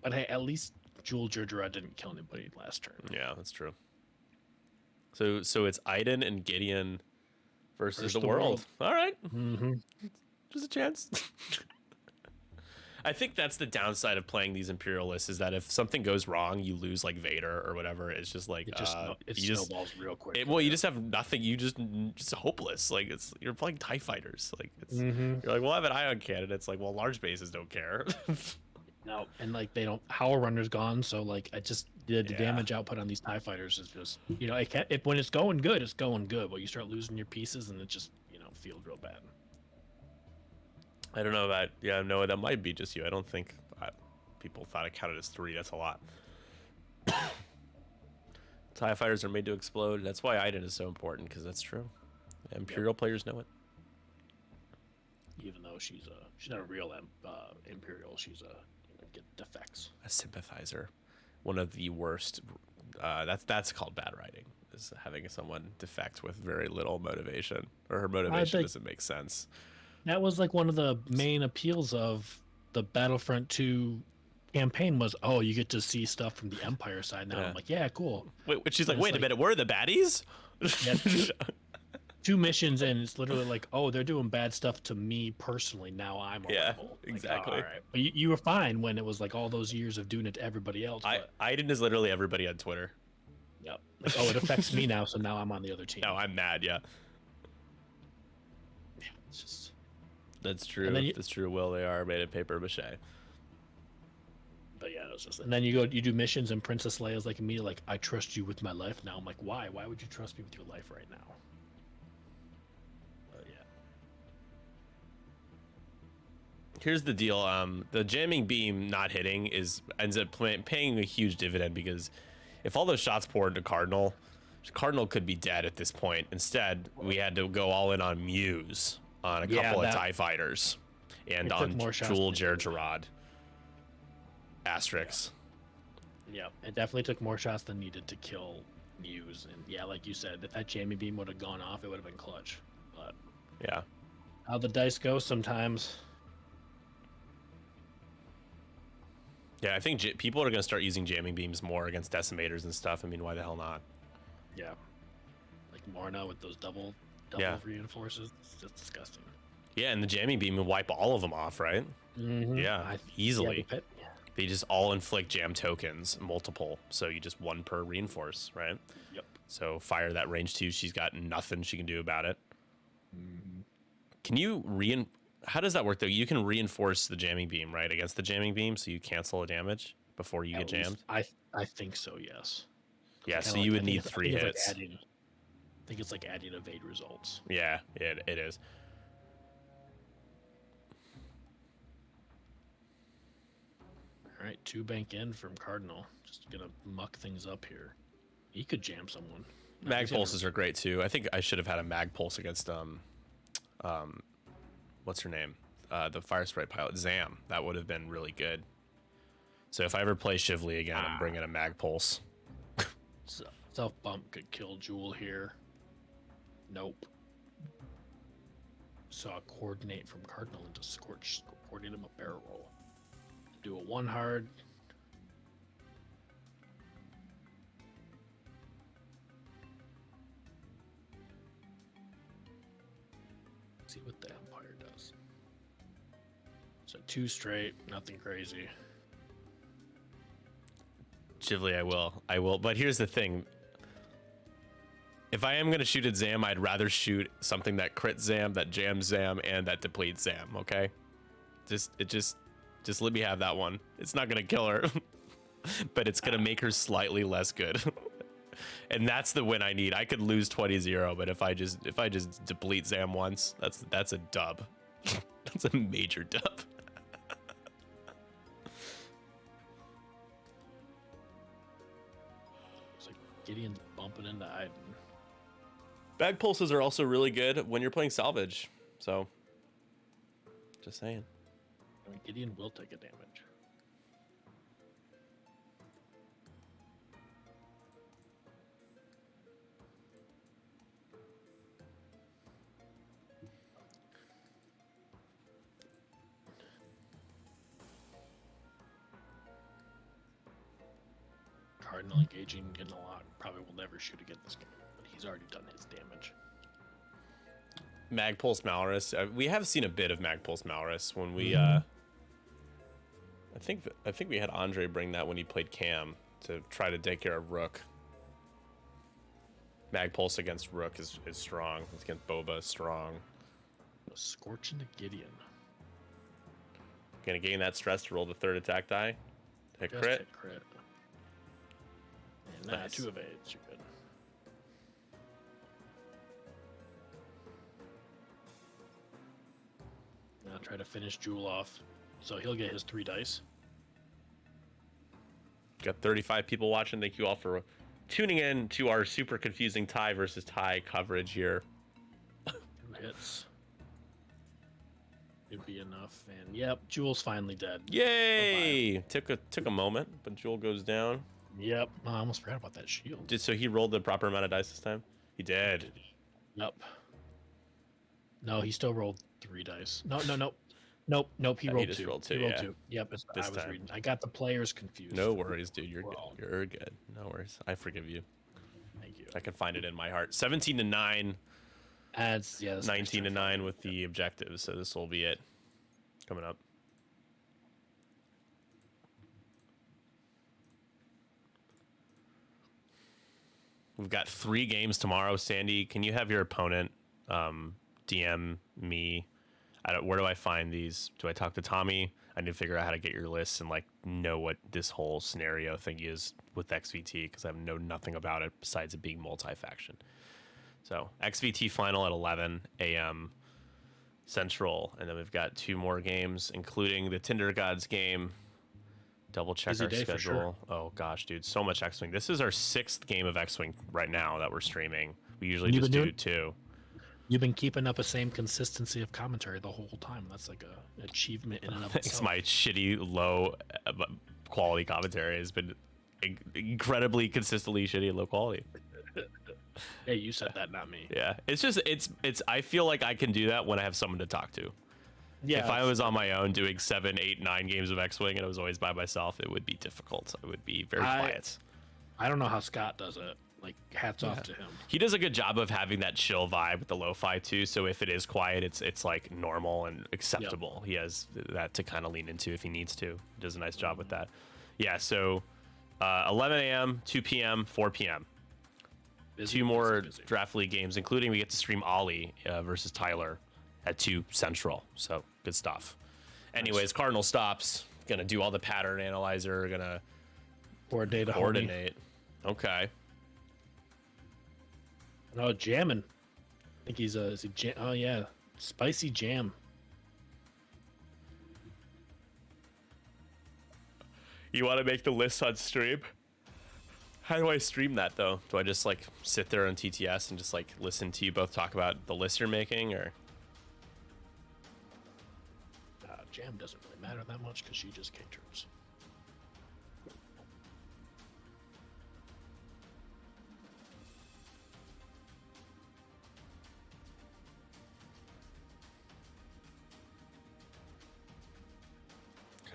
But hey, at least Jewel Jerjerrod didn't kill anybody last turn. Yeah, that's true. So it's Iden and Gideon versus the world. All right. Mm-hmm. Just a chance. I think that's the downside of playing these Imperialists is that if something goes wrong, you lose like Vader or whatever. It's just like it snowballs real quick. You just have nothing. You just hopeless. Like you're playing TIE fighters. Like you're like, well, I have an ion cannon. It's like, well, large bases don't care. No, and like they don't. Howl Runner's gone, so like I just the damage output on these TIE fighters is just it can't. When it's going good, it's going good. But you start losing your pieces, and it just feels real bad. I don't know about no, that might be just you. I don't think people thought it counted as 3. That's a lot. TIE fighters are made to explode. That's why Iden is so important, because that's true. Imperial players know it. Even though she's not a real Imperial, she's get defects. A sympathizer. One of the worst. That's called bad writing. Is having someone defect with very little motivation, or her motivation doesn't make sense. That was like one of the main appeals of the Battlefront 2 campaign was, oh, you get to see stuff from the Empire side now. I'm like, yeah, cool. She's like, wait a minute, we're the baddies? Yeah, two missions, and it's literally like, oh, they're doing bad stuff to me personally. Now I'm a rebel. Exactly. Like, all right. But you were fine when it was like all those years of doing it to everybody else. Iden is literally everybody on Twitter. Yep. Like, oh, it affects me now, so now I'm on the other team. No, I'm mad, yeah. Yeah, it's just... That's true. That's true. Will, they are made of paper mache. But yeah, it was just... And then you do missions, and Princess Leia's like immediately like, I trust you with my life now. I'm like, why? Why would you trust me with your life right now? But yeah. Here's the deal. The jamming beam not hitting ends up paying a huge dividend, because if all those shots poured into Cardinal could be dead at this point. Instead, we had to go all in on Muse on a couple of TIE fighters and on Jewel Jerjerrod. Asterisks. Yeah, it definitely took more shots than needed to kill Muse. And yeah, like you said, if that jamming beam would have gone off, it would have been clutch. But yeah, how the dice go sometimes. Yeah, I think people are going to start using jamming beams more against decimators and stuff. I mean, why the hell not? Yeah. Like Morna with those double reinforces. It's just disgusting. Yeah, and the jamming beam will wipe all of them off, right? Mm-hmm. Yeah, easily. They just all inflict jam tokens, multiple. So you just 1 per reinforce, right? Yep. So fire that range 2. She's got nothing she can do about it. Mm-hmm. Can you how does that work, though? You can reinforce the jamming beam, right, against the jamming beam, so you cancel a damage before you get jammed? I think so, yes. Yeah, so you would need 3 hits. I think it's like adding evade results. Yeah, it is. All right, 2 bank in from Cardinal. Just gonna muck things up here. He could jam someone. Mag pulses are great too. I think I should have had a mag pulse against what's her name? The Fire Sprite pilot, Zam. That would have been really good. So if I ever play Shively again, I'm bringing a mag pulse. Self bump could kill Jewel here. Nope. Saw a coordinate from Cardinal into Scorch, coordinate him a barrel roll. Do a 1 hard. See what the Empire does. So 2 straight, nothing crazy. Shively, I will. But here's the thing. If I am going to shoot at Zam, I'd rather shoot something that crit Zam, that jams Zam, and that depletes Zam, okay? Just let me have that one. It's not going to kill her, but it's going to make her slightly less good. And that's the win I need. I could lose 20-0, but if I just deplete Zam once, that's a dub. That's a major dub. It's like Gideon's bumping into Iden. Bag pulses are also really good when you're playing salvage. So, just saying. I mean, Gideon will take a damage. Cardinal engaging, getting a lot. Probably will never shoot again this game, but he's already done his damage. Magpulse Malorus. We have seen a bit of Magpulse Malorus when we. I think we had Andre bring that when he played Cam to try to take care of Rook. Magpulse against Rook is strong. Against Boba is strong. Scorching the Gideon. Gonna gain that stress to roll the third attack die. Hit crit. Hit crit. And nice. 2 evades. You're good. Now try to finish Jewel off. So he'll get his 3 dice. Got 35 people watching. Thank you all for tuning in to our super confusing tie versus tie coverage here. 2 hits. Should be enough. And yep, Jewel's finally dead. Yay! Took a moment, but Jewel goes down. Yep. Oh, I almost forgot about that shield. So he rolled the proper amount of dice this time? He did. Yep. No, he still rolled 3 dice. Nope. He rolled 2. Rolled 2. He rolled 2. Yep. I was reading. I got the players confused. No worries, dude. You're good. You're good. No worries. I forgive you. Thank you. I can find it in my heart. 17-9. Adds 19-9 with the objectives. So this will be it. Coming up. We've got 3 games tomorrow. Sandy, can you have your opponent DM me? Where do I find these? Do I talk to Tommy? I need to figure out how to get your lists and like know what this whole scenario thing is with XVT because I know nothing about it besides it being multi-faction. So XVT final at 11 a.m. Central, and then we've got 2 more games, including the Tinder Gods game. Double check our schedule. Sure. Oh gosh, dude, so much X-Wing. This is our 6th game of X-Wing right now that we're streaming. We usually just do 2. You've been keeping up the same consistency of commentary the whole time. That's like an achievement in and of itself. My shitty, low quality commentary has been incredibly consistently shitty and low quality. Hey, you said that, not me. Yeah, it's just it's. I feel like I can do that when I have someone to talk to. Yeah, if I was on my own doing 7, 8, 9 games of X-Wing and I was always by myself, it would be difficult. I would be very quiet. I don't know how Scott does it. Like, hats off to him. He does a good job of having that chill vibe with the lo-fi too. So if it is quiet, it's like normal and acceptable. Yep. He has that to kind of lean into if he needs to. He does a nice job with that. Yeah. So 11 a.m., 2 p.m., 4 p.m. Busy, 2 more draft league games, including we get to stream Ollie versus Tyler at 2 Central. So good stuff. Anyways, nice. Cardinal stops. Gonna do all the pattern analyzer. Gonna coordinate. Okay. Oh, jamming. I think he's is he jam? Oh yeah, spicy jam. You want to make the list on stream? How do I stream that though? Do I just like sit there on TTS and just like listen to you both talk about the list you're making, or? Jam doesn't really matter that much because she just caters.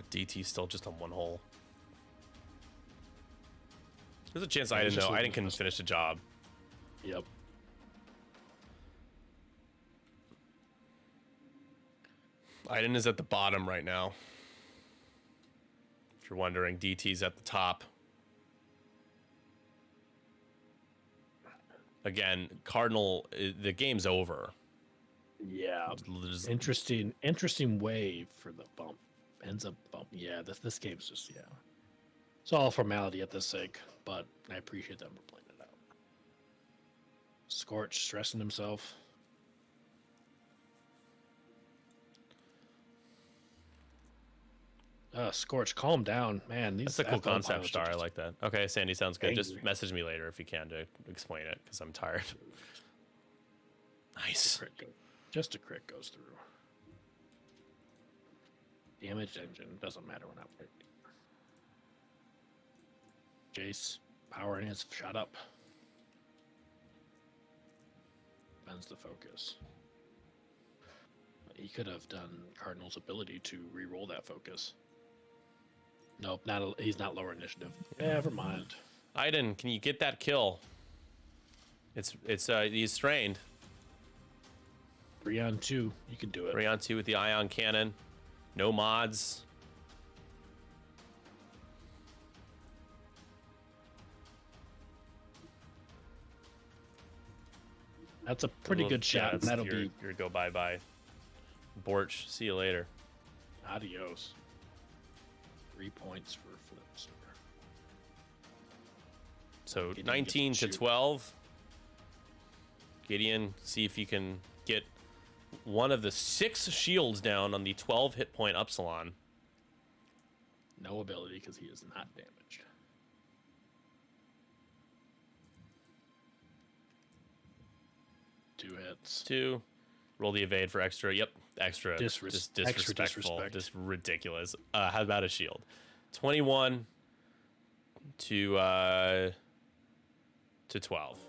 DT still just on 1 hole. There's a chance Aiden know. Aiden can finish the job. Yep. Aiden is at the bottom right now. If you're wondering, DT's at the top. Again, Cardinal, the game's over. Yeah. Interesting way for the bump. Ends up bump. Yeah, this game's just, yeah. It's all formality at this sake, but I appreciate them for playing it out. Scorch stressing himself. Scorch, calm down, man. That's a cool concept, Star. I like that. Okay, Sandy, sounds good. Angry. Just message me later if you can to explain it, because I'm tired. Nice. Just a crit goes through. Damage engine doesn't matter when I play. Jace, power in his shot up. Bends the focus. He could have done Cardinal's ability to re-roll that focus. Nope, he's not lower initiative. Never mind. Iden, can you get that kill? It's he's strained. 3-on-2. You can do it. 3-on-2 with the ion cannon. No mods. That's a pretty good shot. And that'll be your go bye. Borch, see you later. Adios. 3 points for Flippster. So 19 to 12. Gideon, see if you can get one of the 6 shields down on the 12 hit point Upsilon. No ability because he is not damaged. Two hits. 2. Roll the evade for extra. Yep, extra. Just Extra disrespectful. disrespect. Just ridiculous. How about a shield? 21 to 12.